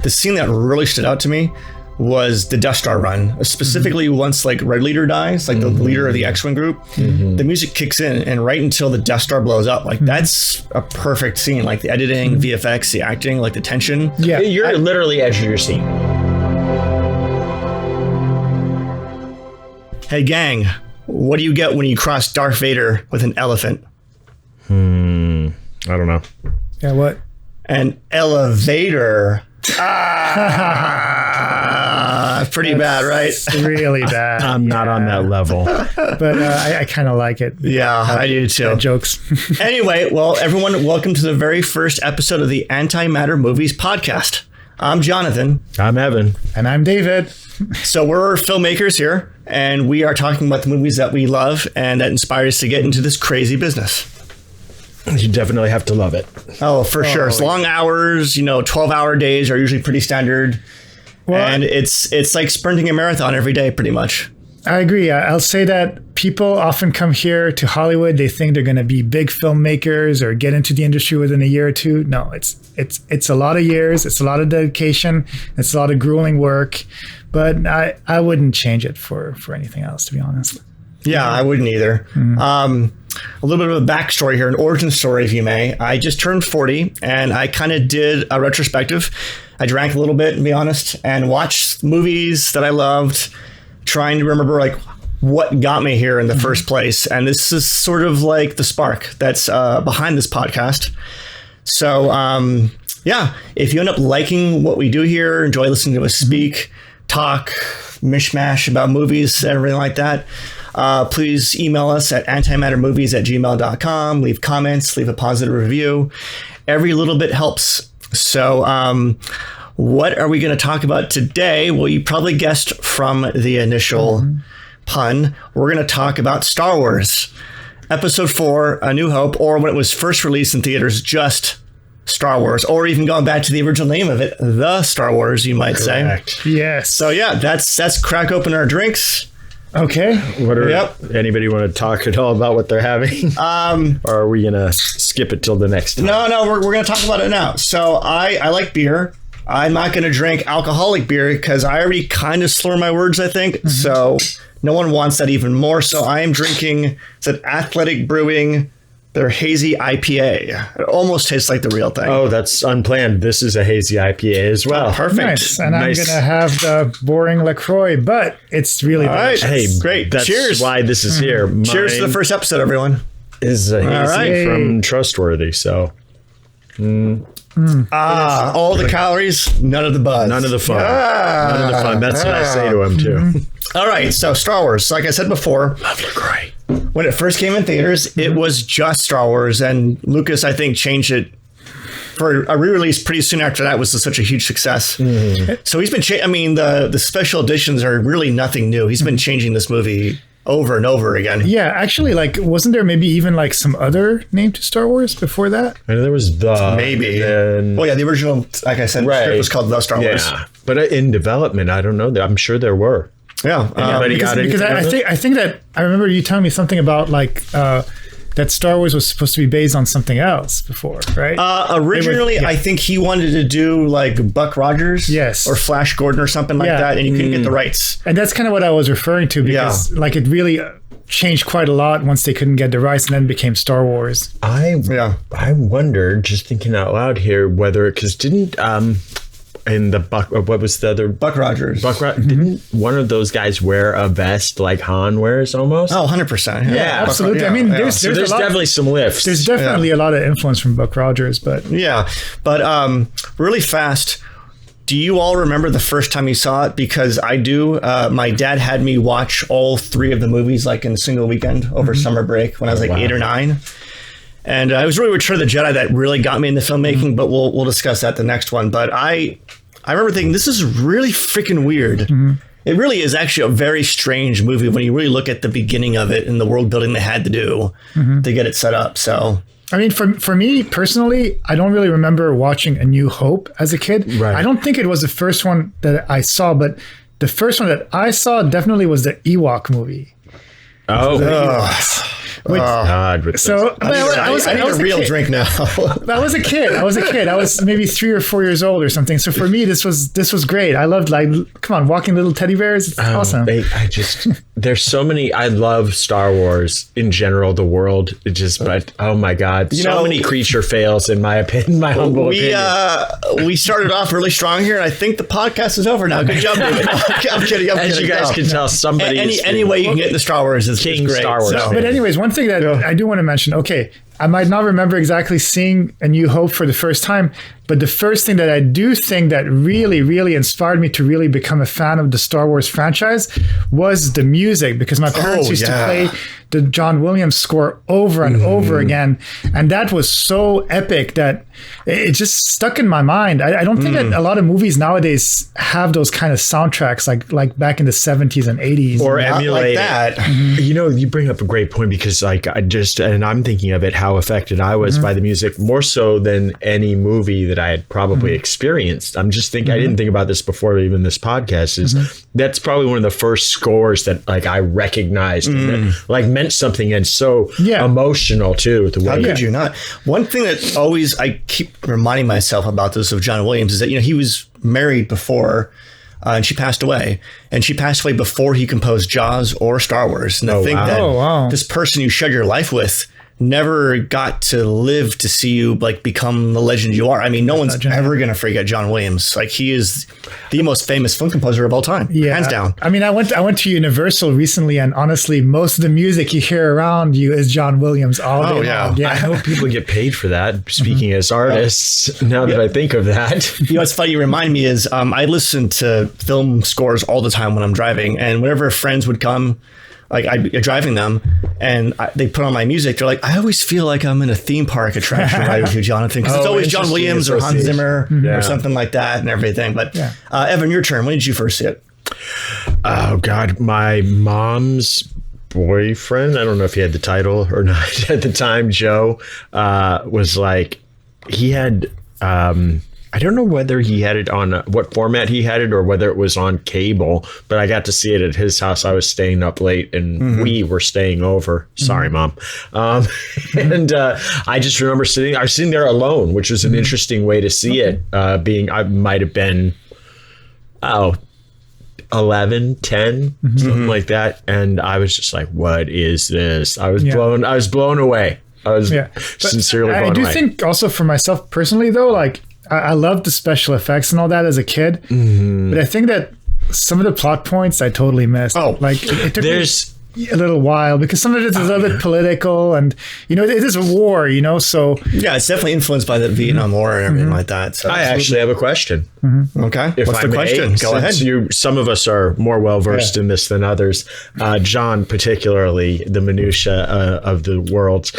The scene that really stood out to me was the Death Star run, specifically once like Red Leader dies, like the leader of the X-Wing group, the music kicks in, and right until the Death Star blows up, like that's a perfect scene. Like the editing, VFX, the acting, like the tension. Yeah, you're literally edge of your seat. Hey gang, what do you get when you cross Darth Vader with an elephant? I don't know. Yeah, what? An elevator. Pretty bad, right? Really bad. I'm not on that level. But I kind of like it. Yeah, I do too. Jokes. Anyway, well, everyone, welcome to the very first episode of the Antimatter Movies podcast. I'm Jonathan. I'm Evan. And I'm David. So we're filmmakers here, and we are talking about the movies that we love and that inspire us to get into this crazy business. You definitely have to love it. Oh, for sure. It's long hours, 12-hour days are usually pretty standard. Well, and it's like sprinting a marathon every day, pretty much. I agree. I'll say that people often come here to Hollywood. They think they're going to be big filmmakers or get into the industry within a year or two. No, it's a lot of years. It's a lot of dedication. It's a lot of grueling work. But I wouldn't change it for anything else, to be honest. Yeah, I wouldn't either. A little bit of a backstory here, an origin story, if you may. I just turned 40, and I kind of did a retrospective. I drank a little bit, to be honest, and watched movies that I loved, trying to remember like what got me here in the first place. And this is sort of like the spark that's behind this podcast. So, yeah, if you end up liking what we do here, enjoy listening to us speak, talk, mishmash about movies, everything like that, please email us at antimattermovies@gmail.com. Leave comments, leave a positive review. Every little bit helps. So what are we going to talk about today? Well, you probably guessed from the initial pun. We're going to talk about Star Wars. Episode 4, A New Hope, or when it was first released in theaters, just Star Wars, or even going back to the original name of it, The Star Wars, you might say. Yes. So yeah, that's crack open our drinks. Okay. Anybody want to talk at all about what they're having? Or are we going to skip it till the next time? No, we're going to talk about it now. So I like beer. I'm not going to drink alcoholic beer because I already kind of slur my words, I think. So no one wants that even more. So I am drinking, it's an Athletic Brewing, their hazy IPA. It almost tastes like the real thing. Oh, that's unplanned. This is a hazy IPA as well. Perfect. Nice. And I'm going to have the boring LaCroix, but it's really delicious. Hey, great. That's Cheers. why this is here. Cheers to the first episode, everyone. Is a hazy from Trustworthy, so... all the calories, none of the buzz. None of the fun. None of the fun. That's what I say to him, too. All right, so Star Wars. Like I said before, Love LaCroix. When it first came in theaters, it was just Star Wars, and Lucas, I think, changed it for a re-release pretty soon after that. Was such a huge success. So he's been the special editions are really nothing new. He's been changing this movie over and over again. Yeah, actually, wasn't there maybe even some other name to Star Wars before that? I know there was maybe. The original, like I said, script was called The Star Wars. But in development, I don't know. I'm sure there were. Yeah, because I think that I remember you telling me something about that Star Wars was supposed to be based on something else before, right? Originally, I think he wanted to do Buck Rogers, or Flash Gordon or something like that, and he couldn't get the rights. And that's kind of what I was referring to because it really changed quite a lot once they couldn't get the rights, and then became Star Wars. I wondered, just thinking out loud here, whether because didn't in the Buck, what was the other? Buck Rogers. Didn't one of those guys wear a vest like Han wears almost? Oh, 100%. Yeah, absolutely. I mean, there's definitely some lifts. There's definitely a lot of influence from Buck Rogers, but... Yeah, but really fast, do you all remember the first time you saw it? Because I do. My dad had me watch all 3 of the movies in a single weekend over summer break when I was 8 or 9. And it was really Return of the Jedi that really got me into filmmaking, but we'll discuss that the next one. But I remember thinking, this is really freaking weird. It really is actually a very strange movie when you really look at the beginning of it and the world building they had to do to get it set up. So, I mean, for me personally, I don't really remember watching A New Hope as a kid. Right. I don't think it was the first one that I saw, but the first one that I saw definitely was the Ewok movie. Oh, God, with So I need a real drink now. I was a kid. I was maybe 3 or 4 years old or something. So for me, this was great. I loved come on, walking little teddy bears. It's awesome. There's so many. I love Star Wars in general, the world. But oh my God, so many creature fails in my opinion, my humble opinion. We started off really strong here, and I think the podcast is over now. Good job, David. I'm kidding. As you guys can tell, somebody any way you can get into Star Wars is King great. Star Wars. But anyways, one thing that I do want to mention. Okay, I might not remember exactly seeing A New Hope for the first time, but the first thing that I do think that really, really inspired me to really become a fan of the Star Wars franchise was the music, because my parents used to play the John Williams score over and over again. And that was so epic that it just stuck in my mind. I don't think that a lot of movies nowadays have those kind of soundtracks like back in the 70s and 80s. Or emulate like that. You know, you bring up a great point, because and I'm thinking of it, how affected I was by the music, more so than any movie that I had probably experienced. I'm just thinking, I didn't think about this before even this podcast, that's probably one of the first scores that I recognized and that meant something, and so emotional too. How could you not? One thing that always I keep reminding myself about this of John Williams is that he was married before, and she passed away, before he composed Jaws or Star Wars. And I think that this person you shared your life with never got to live to see you become the legend you are. I mean, no one's ever going to forget John Williams. He is the most famous film composer of all time, hands down. I mean, I went to Universal recently, and honestly, most of the music you hear around you is John Williams all day long. Yeah. I hope people get paid for that. Speaking as artists, now that I think of that, what's funny? You remind me is I listen to film scores all the time when I'm driving, and whenever friends would come. I'd be driving them, and they put on my music. They're like, I always feel like I'm in a theme park attraction riding with you, Jonathan, because it's always John Williams or Hans Zimmer or something like that and everything. But Evan, your turn. When did you first see it? Oh, God. My mom's boyfriend, I don't know if he had the title or not at the time, Joe, was he had... I don't know whether he had it on what format he had it or whether it was on cable, but I got to see it at his house. I was staying up late and we were staying over. Sorry, Mom. And I just remember I was sitting there alone, which was an interesting way to see it. I might have been, 11, 10, something like that. And I was just like, what is this? I was blown away. I was sincerely blown away. I do think also for myself personally, though, I loved the special effects and all that as a kid, but I think that some of the plot points I totally missed. It took me a little while because some of it is a little bit political, and it is a war, so it's definitely influenced by the Vietnam War and everything like that. So I actually have a question. Okay, what's the question? Go ahead. Some of us are more well versed in this than others. John, particularly the minutia of the world.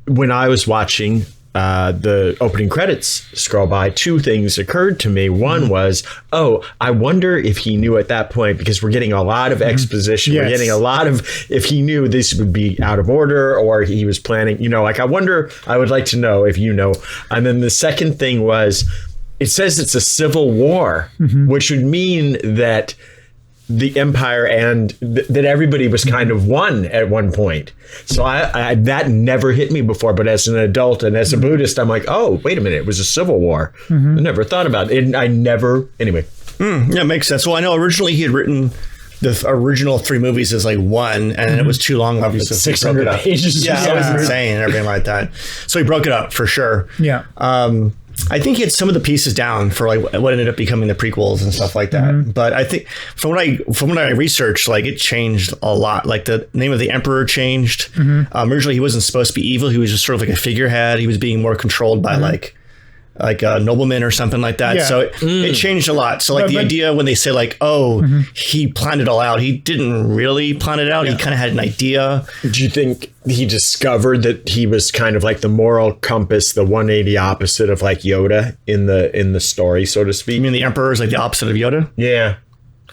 When I was watching the opening credits scroll by, two things occurred to me. One was, I wonder if he knew at that point, because we're getting a lot of exposition. We're getting a lot of, if he knew this would be out of order or he was planning, I wonder, I would like to know if you know. And then the second thing was, it says it's a civil war, which would mean that the empire and that everybody was kind of one at one point. So I that never hit me before, but as an adult and as a Buddhist, I'm like, oh, wait a minute, it was a civil war. I never thought about it. Anyway. It makes sense. Well, I know originally he had written the original 3 movies as one, and it was too long, obviously. 600 pages. Yeah, it was insane and everything like that. So he broke it up for sure. Yeah. I think he had some of the pieces down for what ended up becoming the prequels and stuff like that. But I think from what I researched, it changed a lot. The name of the emperor changed. Originally he wasn't supposed to be evil. He was just sort of a figurehead. He was being more controlled by a nobleman or something like that. Yeah. So it changed a lot. So the idea when they say he planned it all out, he didn't really plan it out. He kind of had an idea. Do you think he discovered that he was kind of the moral compass, the 180 opposite of Yoda in the story, so to speak? You mean the emperor is the opposite of Yoda? Yeah.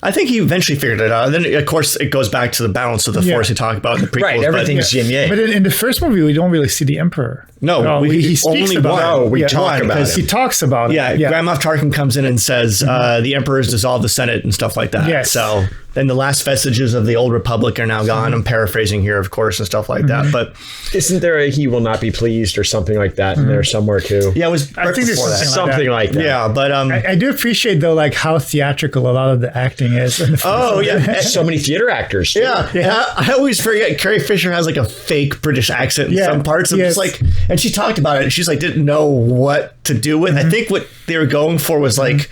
I think he eventually figured it out. And then, of course, it goes back to the balance of the Force he talked about in the prequels. Right, everything's yin yang. But in the first movie, we don't really see the Emperor. No, he speaks only about one. it. Oh, we Yeah. talk One, about because it. He talks about it. Yeah, Grand Moff Tarkin comes in and says the Emperor's dissolved the Senate and stuff like that. Yes. So then the last vestiges of the old Republic are now gone. I'm paraphrasing here, of course, and stuff like that. But Isn't there a he will not be pleased or something like that in there somewhere too? yeah, it was I right think there's before that. something Something like that. Yeah, but I do appreciate though, like how theatrical a lot of the acting is. In the film. oh yeah. So many theater actors. Too. Yeah, I always forget Carrie Fisher has like a fake British accent in Yeah, some parts. I'm yes. just like, and she talked about it. She's like, didn't know what to do with. I think what they were going for was like,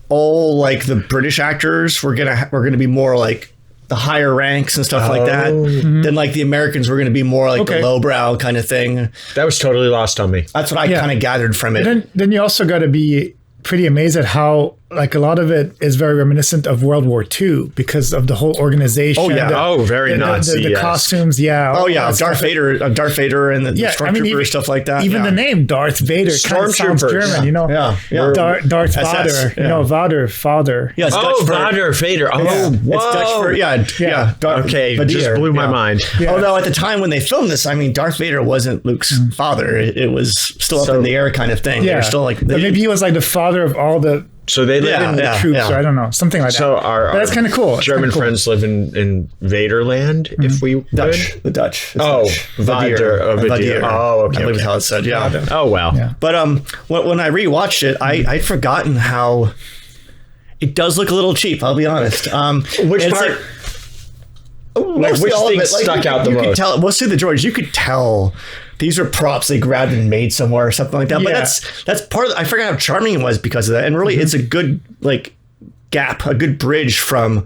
like the British actors were gonna be more like the higher ranks and stuff like that. Then like the Americans were gonna be more like Okay. the lowbrow kind of thing. That was totally lost on me. That's what I Yeah. kind of gathered from it. Then you also got to be pretty amazed at how like a lot of it is very reminiscent of World War II because of the whole organization. Oh, yeah. Oh, very the, Nazi, The yes. costumes, yeah. Oh all yeah, that Darth stuff. Vader, and the stormtrooper even, stuff like that. Even yeah. the name Darth Vader kind of sounds Stormtroopers. German, you know. Yeah. Darth SS, Vader, yeah. you know, Vader, father. Yeah, it's Oh, Dutch for- Vader. Oh, Yeah. whoa. It's Dutch for yeah. Okay, Vader, just blew my yeah. mind. Yeah. Although at the time when they filmed this, I mean, Darth Vader wasn't Luke's father. It was still up So- in the air kind of thing. They Yeah, were still like, But maybe he was like the father of all the So they live in Yeah. troops, or I don't know, something like So that. our But that's kind of cool. It's German kinda cool. friends live in Vaderland, if we Dutch, would. the Dutch. It's Oh, Dutch. Vader. Oh, Vadir. Oh, okay, I believe okay. is how it's said. Yeah. Oh well. Yeah. But when I rewatched it, I'd forgotten how it does look a little cheap. I'll be honest. Which it's part? mostly which all of thing it. Like, stuck you out the could most? Tell, mostly the George. You could tell these are props they grabbed and made somewhere or something like that. But Yeah. that's part of. I forgot how charming it was because of that. And really, it's a good like gap, a good bridge from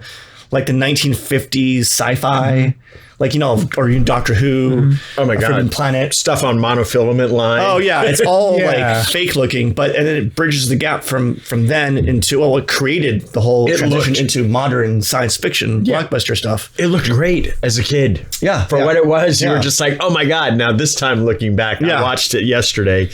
like the 1950s sci-fi, like or even Doctor Who. Oh my A Forbidden god. Planet. Stuff on monofilament line. Oh yeah, it's all Yeah. like fake looking, and then it bridges the gap from then into what created the whole It transition looked- into modern science fiction blockbuster stuff. It looked great as a kid. Yeah, For yeah. what it was, you Yeah. were just like, oh my God. Now, this time looking back, I Yeah. watched it yesterday.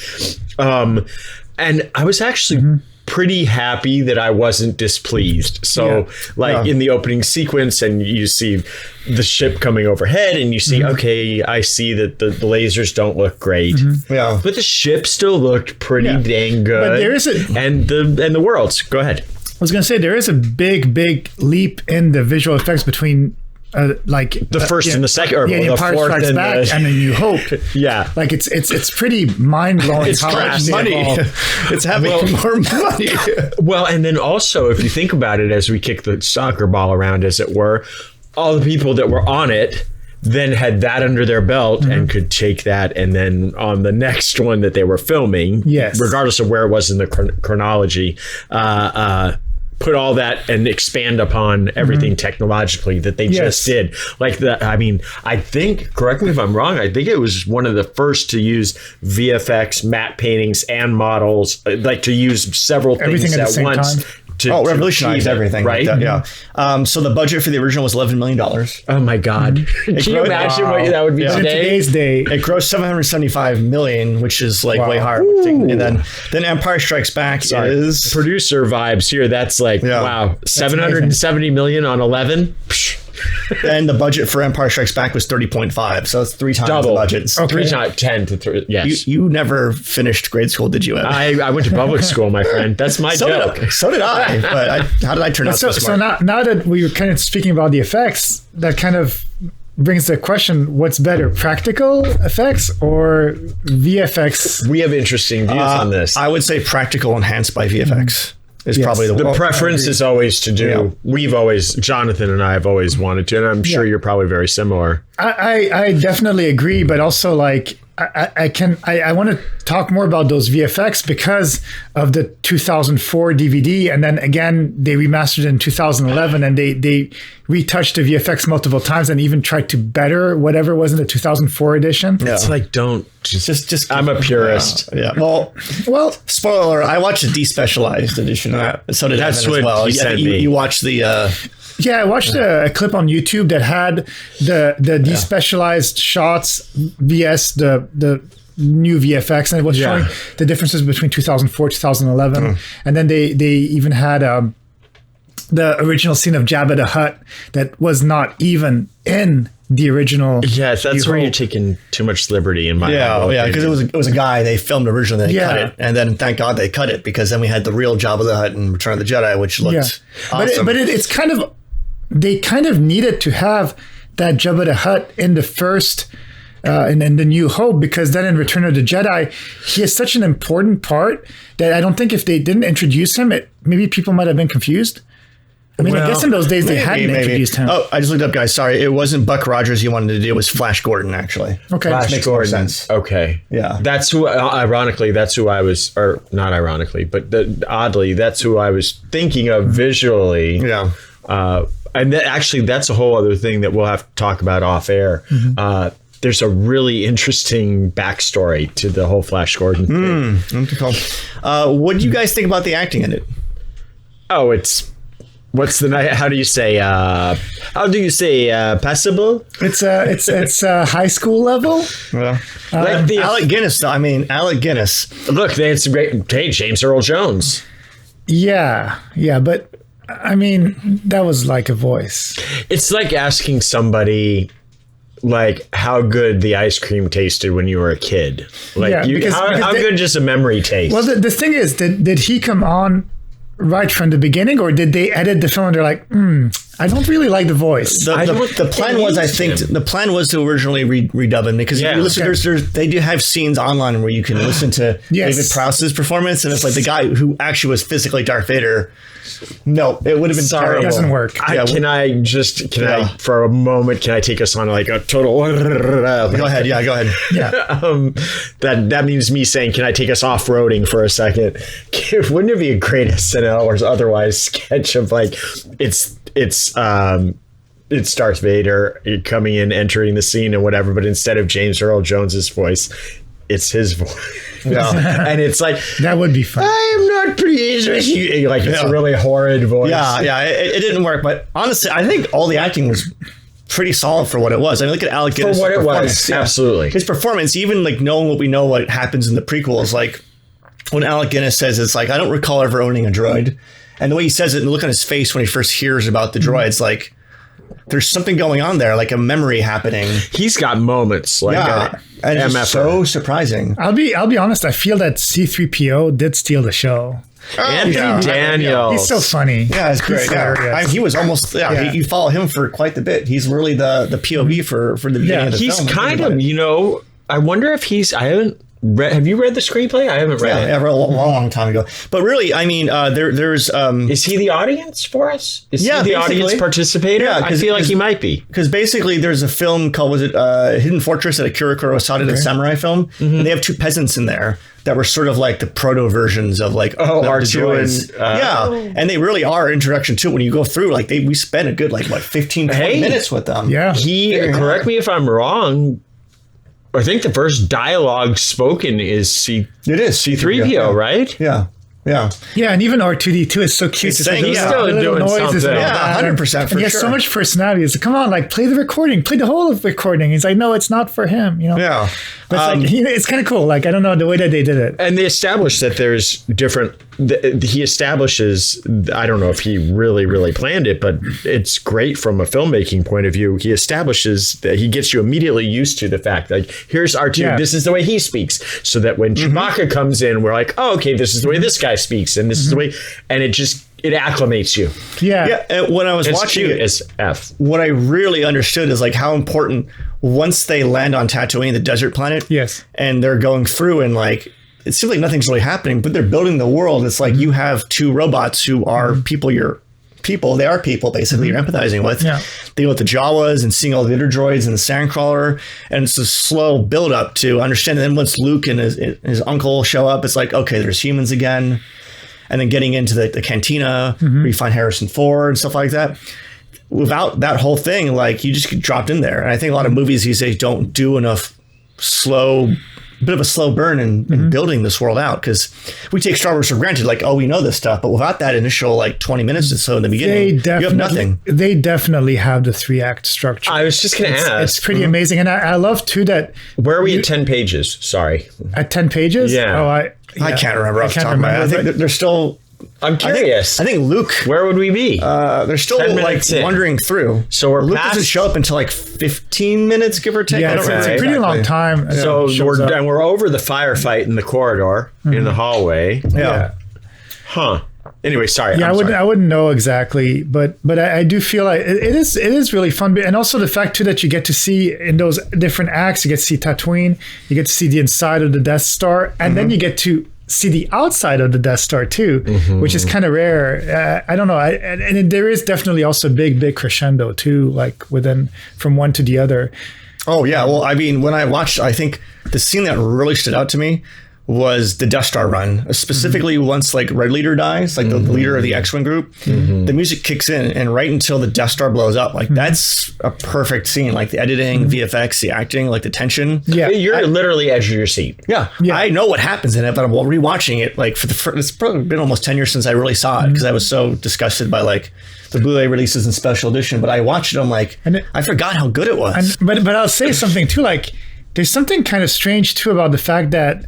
And I was actually pretty happy that I wasn't displeased. So, Yeah. in the opening sequence, and you see the ship coming overhead, and you see, okay, I see that the lasers don't look great. Yeah. But the ship still looked pretty Yeah. dang good. But there is and the worlds. Go ahead. I was going to say there is a big leap in the visual effects between The first and the second, or the the Empire fourth Strikes and Back the, and then You Hope. yeah. Like it's pretty mind blowing. It's how much crass they Money. evolved. It's having more money. Well, and then also, if you think about it, as we kick the soccer ball around, as it were, all the people that were on it then had that under their belt and could take that, and then on the next one that they were filming, Yes. regardless of where it was in the chronology, put all that and expand upon everything technologically that they just did. Like I think, correct me if I'm wrong, I think it was one of the first to use VFX, matte paintings, and models, like to use several Everything things at the same once. time. To Revolutionized achieve it, everything, right? Like that, yeah. So the budget for the original was $11 million. Oh my God! Can you imagine what that would be Yeah. In today? today's day, It grossed $775 million, which is like Wow. way higher. And then Empire Strikes Back is Producer vibes here. That's like Yeah. wow, 770 million on 11. and the budget for Empire Strikes Back was 30.5, so it's 3 times Double. the budget. Okay. 3 times 10 to 3. Yes. You never finished grade school, did you? Ed? I went to public school, my friend. That's my joke. So did I. But how did I turn out so so smart? now that we were kind of speaking about the effects, that kind of brings the question: what's better, practical effects or VFX? We have interesting views on this. I would say practical enhanced by VFX is Yes. probably the The one. preference is always to do. We've always, Jonathan and I have always wanted to, and I'm sure you're probably very similar. I definitely agree, but also like I want to talk more about those VFX because of the 2004 DVD, and then again they remastered in 2011, and they retouched the VFX multiple times and even tried to better whatever was in the 2004 edition. Yeah. It's like, don't Just I'm a purist. Yeah. Well, spoiler, I watched the despecialized edition of that. So did That's Evan as what well. he sent me. You watched the Yeah, I watched a clip on YouTube that had the despecialized shots vs the new VFX, and it was showing the differences between 2004 2011, and then they even had the original scene of Jabba the Hutt that was not even in the original. Yes, that's where you're taking too much liberty in my Yeah, because it was a guy they filmed originally. They cut it, and then thank God they cut it, because then we had the real Jabba the Hutt in Return of the Jedi, which looked awesome. But it's kind of, they kind of needed to have that Jabba the Hutt in the first. In the New Hope, because then in Return of the Jedi, he is such an important part that I don't think if they didn't introduce him, maybe people might have been confused. I mean, I guess in those days they hadn't introduced him. Oh, I just looked up, guys. Sorry, it wasn't Buck Rogers you wanted to do. It was Flash Gordon, actually. Okay, Flash makes Gordon. more sense. Okay, yeah, that's who. Ironically, that's who I was, or not ironically, but oddly, that's who I was thinking of visually. Yeah. And actually, that's a whole other thing that we'll have to talk about off air. There's a really interesting backstory to the whole Flash Gordon thing. What do you guys think about the acting in it? Oh, how do you say passable? It's high school level. Well, like Alec Guinness, though. I mean, Alec Guinness. Look, they had some great. Hey, James Earl Jones. Yeah, but I mean, that was like a voice. It's like asking somebody like how good the ice cream tasted when you were a kid. Like how good does a memory taste? Well, the thing is, did he come on right from the beginning, or did they edit the film and they're like, I don't really like the voice? The plan was, I think, the plan was to originally redub him, because if you listen, they do have scenes online where you can listen to David Prowse's performance, and it's like the guy who actually was physically Darth Vader. No, it would have been terrible. It doesn't work. Can I for a moment, can I take us on like a total? Go ahead. Yeah, go ahead. Yeah. That means me saying, can I take us off-roading for a second? Wouldn't it be a great SNL or otherwise sketch of like it's Darth Vader coming in, entering the scene and whatever, but instead of James Earl Jones's voice, it's his voice. Yeah. And it's like, that would be fun. I am not pleased with you. Like, it's a really horrid voice. Yeah. It didn't work. But honestly, I think all the acting was pretty solid for what it was. I mean, look at Alec Guinness. For what it was. Yeah. Absolutely. His performance, even like knowing what happens in the prequels, like when Alec Guinness says, it's like, I don't recall ever owning a droid. And the way he says it, and the look on his face when he first hears about the droids, like, there's something going on there, like a memory happening. He's got moments like and it's so surprising. I'll be honest. I feel that C-3PO did steal the show. Anthony Daniels. He's so funny. Yeah, it's great. He was almost. You follow him for quite the bit. He's really the POV for the beginning of the film. He's kind of, I wonder if have you read the screenplay? I haven't read it. Yeah, I read a long time ago. But really, I mean, there's... is he the audience for us? Is he the audience participator? Yeah, I feel like he might be. Because basically, there's a film called, Hidden Fortress, that Akira Kurosawa did, a samurai film. Mm-hmm. And they have two peasants in there that were sort of like the proto versions of like R2 and and they really are introduction to it. When you go through, like we spent a good 15, 20 minutes with them. Yeah. Correct me if I'm wrong, I think the first dialogue spoken is C-3PO, right? Yeah. Yeah. Yeah, and even R2D2 is so cute. He's still doing something. Yeah, 100% for sure. He has so much personality. It's like, come on, play the recording. Play the whole of the recording. He's like, no, it's not for him. Yeah. But it's kind of cool. I don't know, the way that they did it. And they established that there's different... He establishes... I don't know if he really, really planned it, but it's great from a filmmaking point of view. He establishes that he gets you immediately used to the fact, like, here's R2, this is the way he speaks. So that when Chewbacca comes in, we're like, oh, okay, this is the way this guy speaks, and this is the way... And it acclimates you. Yeah. And when I was watching it, as F. What I really understood is like how important, once they land on Tatooine, the desert planet. Yes. And they're going through and like, it seems like nothing's really happening, but they're building the world. It's like you have two robots who are people, they are people basically you're empathizing with. Yeah. Dealing with the Jawas and seeing all the other droids and the Sandcrawler. And it's a slow build up to understand. And then once Luke and his uncle show up, it's like, okay, there's humans again. And then getting into the cantina where you find Harrison Ford and stuff like that. Without that whole thing, like you just get dropped in there. And I think a lot of movies these days don't do enough bit of a slow burn in building this world out, because we take Star Wars for granted, like, oh, we know this stuff, but without that initial 20 minutes or so in the beginning, you have nothing. They definitely have the 3-act structure. I was just going to ask. It's pretty amazing. And I love too that... Where are we at 10 pages? Sorry. At 10 pages? Yeah. Oh, I can't remember off the top of my head. I think they're still I'm curious. I think Luke. Where would we be? They're still 10 like minutes in. wandering through. So we're Luke past- doesn't show up until like 15 minutes, give or take. Yeah, I don't it's remember a pretty exactly. long time. So shows up. we're over the firefight in the corridor in the hallway. Yeah. Huh. Anyway, sorry. Yeah, I'm sorry. I wouldn't know exactly, but I do feel like it is really fun, and also the fact too that you get to see in those different acts, you get to see Tatooine, you get to see the inside of the Death Star, and then you get to see the outside of the Death Star too, which is kind of rare. I don't know, and there is definitely also a big crescendo too, like within from one to the other. Oh yeah. Well, I mean, when I watched, I think the scene that really stood out to me was the Death Star run, specifically once like Red Leader dies, like the leader of the X-Wing group, the music kicks in, and right until the Death Star blows up, like that's a perfect scene. Like the editing, VFX, the acting, like the tension. Yeah, You're literally edge of your seat. Yeah, I know what happens in it, but I'm rewatching it. Like it's probably been almost 10 years since I really saw it because I was so disgusted by like the Blu-ray releases and special edition. But I watched it, I'm like, I forgot how good it was. but I'll say something too. Like, there's something kind of strange too about the fact that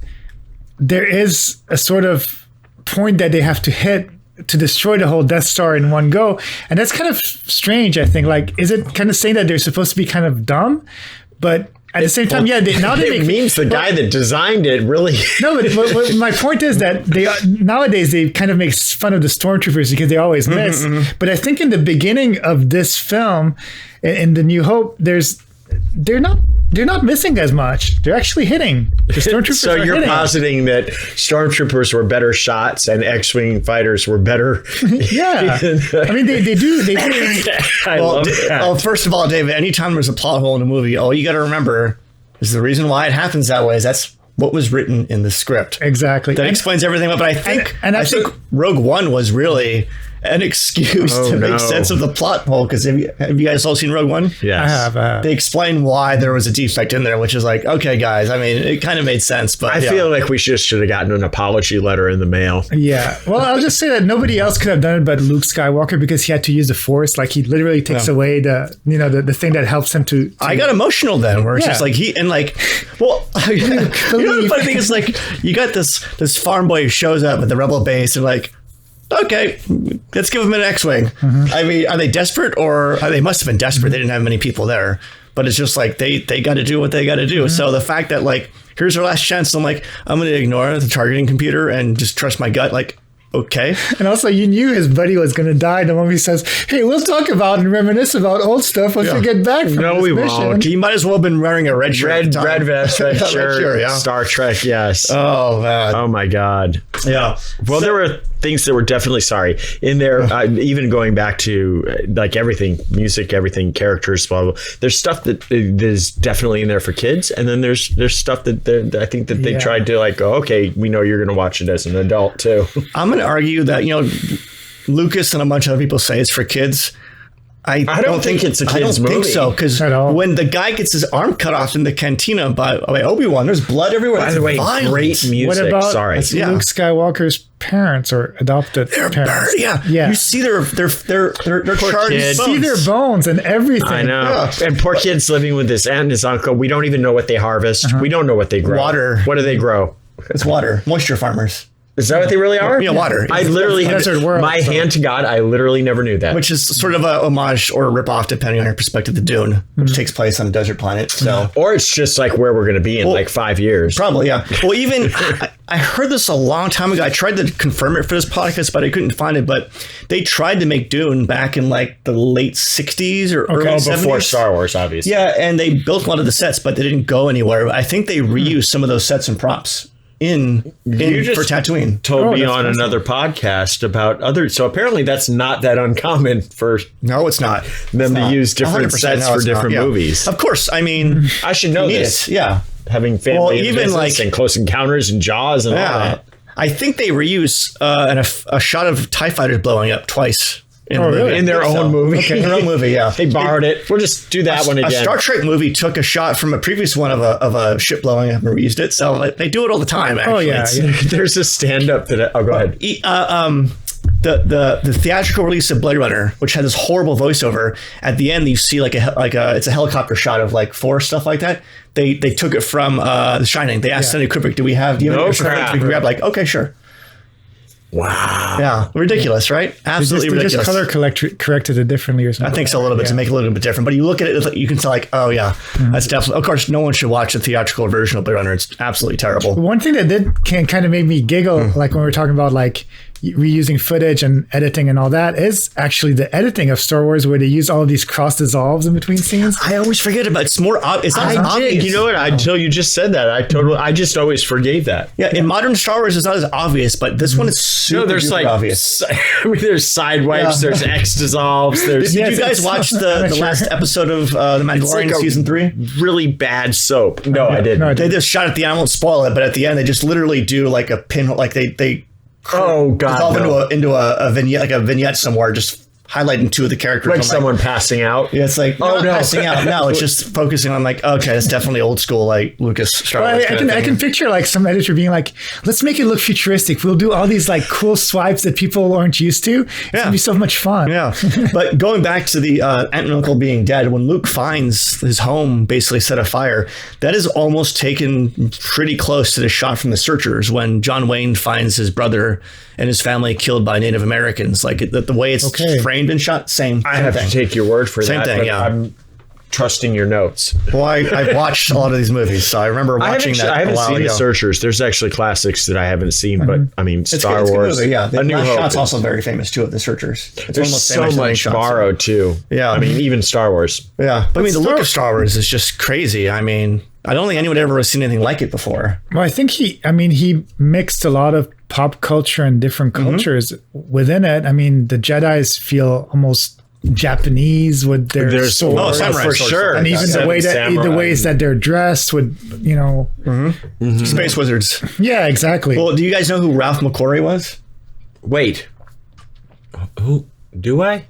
there is a sort of point that they have to hit to destroy the whole Death Star in one go. And that's kind of strange, I think. Like, is it kind of saying that they're supposed to be kind of dumb? But at the same time, now they It means the guy that designed it really. No, but my point is that nowadays they kind of make fun of the stormtroopers because they always miss. But I think in the beginning of this film, in The New Hope, they're not missing as much. They're actually hitting. The stormtroopers So are you're hitting. positing that stormtroopers were better shots and X-wing fighters were better. Yeah, I mean they do. I love that. Well, first of all, David, anytime there's a plot hole in a movie, all you got to remember is the reason why it happens that way is that's what was written in the script. Exactly. That explains everything. But I think I think absolutely- Rogue One was really an excuse to make sense of the plot hole. Because have you guys all seen Rogue One? Yes. I have. They explain why there was a defect in there, which is like, okay, guys. I mean, it kind of made sense, but I feel like we should have gotten an apology letter in the mail. Yeah. Well, I'll just say that nobody else could have done it but Luke Skywalker because he had to use the Force. Like he literally takes away the thing that helps him to. I got emotional then, where it's just like you know the funny thing is like you got this farm boy who shows up at the rebel base and like, okay, let's give him an X-wing. I mean, are they desperate or they must have been desperate? They didn't have many people there, but it's just like they got to do what they got to do. So the fact that like here's our last chance, I'm like I'm going to ignore the targeting computer and just trust my gut. Like, okay. And also, you knew his buddy was going to die. The moment he says, "Hey, we'll talk about and reminisce about old stuff once we get back from No, this we mission." won't. He might as well have been wearing a red shirt. at the time. Red vest, red Red shirt, yeah. Star Trek, yes. Oh man. Oh my God. Yeah. Well, there were things that were definitely in there. Even going back to like everything, music, everything, characters, blah, blah. There's stuff that is definitely in there for kids, and then there's stuff that I think that they tried to like go, okay, we know you're going to watch it as an adult too. I'm going to argue that Lucas and a bunch of other people say it's for kids. I don't think it's a I don't kid's think movie. so because At all. when the guy gets his arm cut off in the cantina by Obi-Wan, there's blood everywhere. By the way, great music. What about Sorry. Yeah. Luke Skywalker's parents or adopted parents? Yeah. You see their charred kid. See their bones and everything. I know. Yeah. And poor kids living with his aunt and his uncle. We don't even know what they harvest. We don't know what they grow. Water. What do they grow? It's water, moisture farmers, Is that what they really are? Yeah, water. I literally, Desert world, my hand to God, I literally never knew that. which is sort of a homage or a ripoff, depending on your perspective, to Dune, which takes place on a desert planet. So. Or it's just like where we're going to be in like 5 years. Probably, yeah. Well, even I heard this a long time ago. I tried to confirm it for this podcast, but I couldn't find it. But they tried to make Dune back in like the late 60s or early 70s. Before Star Wars, obviously. Yeah, and they built a lot of the sets, but they didn't go anywhere. I think they reused some of those sets and props for Tatooine. Told me that's on another podcast about other. So apparently that's not that uncommon for No, it's not. them to use different 100% sets no, for it's not. different Yeah. movies. Of course, I mean, I should know you need this. it. Yeah. Having family Well, in even business like- and Close Encounters and Jaws and all Yeah. that. I think they reuse a shot of TIE fighters blowing up twice. In the really? movie. In their own movie. In their own movie, yeah. They borrowed it. We'll just do that one A again. Star Trek movie took a shot from a previous one of a ship blowing up and reused it. So like, they do it all the time. Actually. Oh yeah, It's- There's a stand-up that. Oh, go ahead. The theatrical release of Blade Runner, which had this horrible voiceover, at the end you see like it's a helicopter shot of like forest stuff like that. They took it from The Shining. They asked Stanley Kubrick, "Do you have No any extra crap. footage we can grab?" Like, okay, sure. Wow. Yeah, ridiculous, right? Absolutely They ridiculous. just color corrected it differently or something. I think so a little bit to make it a little bit different. But you look at it, you can tell like, oh yeah, that's definitely. Of course, no one should watch the theatrical version of Blade Runner. It's absolutely terrible. One thing that kind of made me giggle, like when we were talking about like reusing footage and editing and all that, is actually the editing of Star Wars, where they use all of these cross dissolves in between scenes. I always forget about it. It's more. It's not as obvious. You know what? Until you just said that, I just always forgave that. Yeah, in modern Star Wars, it's not as obvious, but this one is super. No, there's duper like obvious. I mean, there's side wipes, there's X dissolves, there's. Did you guys watch the last episode of The Mandalorian like season 3? Really bad soap. No, I didn't. No, I They just shot at the end. I won't spoil it, but at the end, they just literally do like a pinhole, like they Oh God! dissolve No. into a vignette, like a vignette somewhere, just highlighting two of the characters. Like I'm someone passing out. Yeah, it's like Oh, not no. passing out. No, it's just focusing on like, okay, it's definitely old school, like Lucas Star Wars. Well, I can picture like some editor being like, let's make it look futuristic. We'll do all these like cool swipes that people aren't used to. It's gonna be so much fun. Yeah, but going back to the aunt and uncle being dead, when Luke finds his home basically set afire, that is almost taken pretty close to the shot from The Searchers when John Wayne finds his brother and his family killed by Native Americans. Like the way it's framed and shot, same. I have thing. to take your word for Same that. thing, but yeah. I'm trusting your notes. Well, I've watched a lot of these movies, so I remember watching that. I haven't a while seen ago. The Searchers. There's actually classics that I haven't seen, but I mean, It's Star good, it's a good Wars. movie, yeah. The A New last Hope. shot's also very famous too of The Searchers. It's one of the There's most so famous much shots. borrowed too. Yeah. I mean, even Star Wars. Yeah, but I mean, the look of Star Wars is just crazy. I mean, I don't think anyone ever has seen anything like it before. Well, I think he mixed a lot of pop culture and different cultures within it. I mean, the Jedis feel almost Japanese with their swords. Oh, samurai for swords, sure. And even Seven the ways that they're dressed would, Space wizards. yeah, exactly. Well, do you guys know who Ralph McQuarrie was? Wait. Who do I?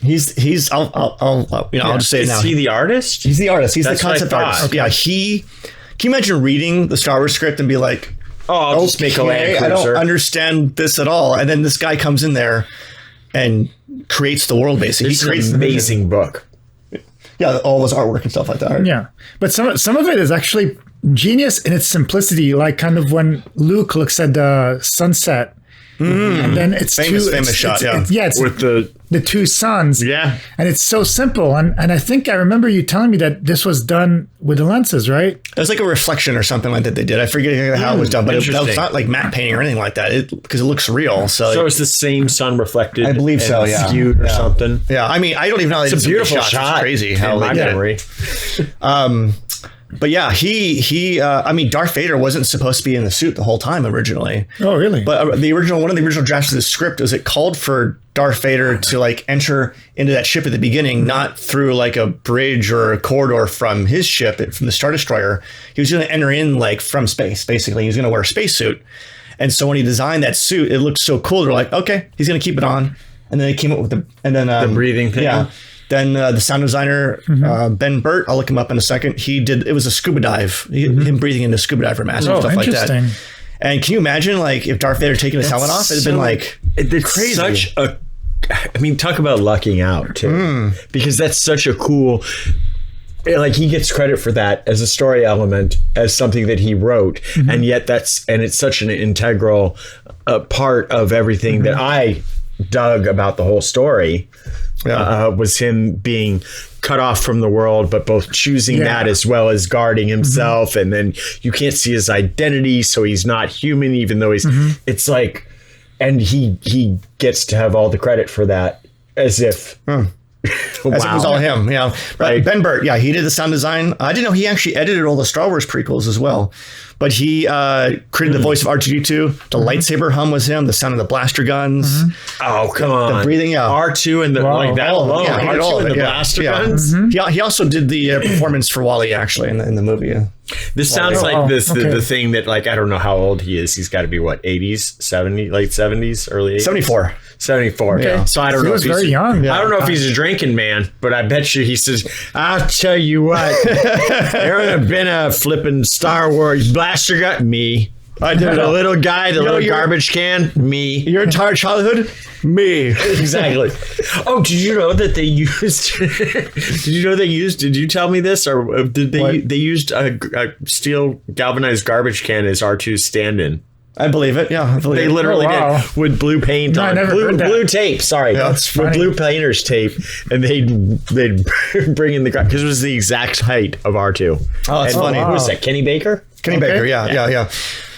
He's I'll just say it now. Is he the artist? He's the artist. He's That's the what I concept thought. artist. Okay. Yeah, can you imagine reading the Star Wars script and be like, Oh, I'll just make a Land I don't Cruiser. understand this at all. And then this guy comes in there and creates the world basically. It's He creates an amazing book. all his artwork and stuff like that. Yeah, but some of it is actually genius in its simplicity. Like kind of when Luke looks at the sunset, and then it's Famous shot, it's With the two suns. Yeah. And it's so simple. And I think I remember you telling me that this was done with the lenses, right? There's like a reflection or something like that they did. I forget how it was done, but it was not like matte painting or anything like that because it looks real. So it's the same sun reflected. I believe so, and yeah. skewed or something. yeah, I mean, I don't even know how they It's a did some of these beautiful shots. shot. It's crazy in how my they did memory. it. But yeah, I mean, Darth Vader wasn't supposed to be in the suit the whole time originally. Oh, really? But one of the original drafts of the script was it called for Darth Vader to like enter into that ship at the beginning, not through like a bridge or a corridor from his ship, from the Star Destroyer. He was going to enter in like from space, basically. He was going to wear a spacesuit. And so when he designed that suit, it looked so cool. They're like, okay, he's going to keep it on. And then they came up with the breathing thing. Yeah. Then the sound designer, Ben Burt, I'll look him up in a second. It was a scuba dive, him breathing into scuba diver mask and stuff like that. interesting. And can you imagine like if Darth Vader taking his helmet off? It'd been like, it's crazy. Such a, I mean, talk about lucking out too, because that's such a cool. Like he gets credit for that as a story element, as something that he wrote, and yet it's such an integral part of everything that I dug about the whole story. Was him being cut off from the world, but both choosing that as well as guarding himself. And then you can't see his identity, so he's not human, even though it's like, and he gets to have all the credit for that as if. as it was all him, yeah. Right. Ben Burt, yeah, he did the sound design. I didn't know he actually edited all the Star Wars prequels as well. But he created the voice of R2-D2. The lightsaber hum was him. The sound of the blaster guns. Oh, come on. The breathing, yeah. R2 and like that alone. Yeah, he did all R2 of and it, the yeah. blaster Yeah. guns. He also did the performance for Wally actually in the movie. Yeah. This sounds like the thing that, like, I don't know how old he is. He's got to be what, 80s, 70s, late 70s, early 80s? 74. 74. Yeah. So I don't know He was if he's very young. I don't know if he's a drinking man, but I bet you he says, I'll tell you what, there would have been a flipping Star Wars blaster gun. Me. I did the little guy, the little garbage can. Me. Your entire childhood? Me. Exactly. Oh, did you know that they used? Did you tell me this, or did they? What? They used a steel galvanized garbage can as R2's stand-in. I believe it. Yeah, I believe They it. literally wow. did with blue paint No, I on never heard that. blue tape. Sorry, that's with funny. blue painter's tape, and they'd bring in the because it was the exact height of R2. Oh, that's funny. Who was that? Kenny Baker. Kenny Baker. Yeah.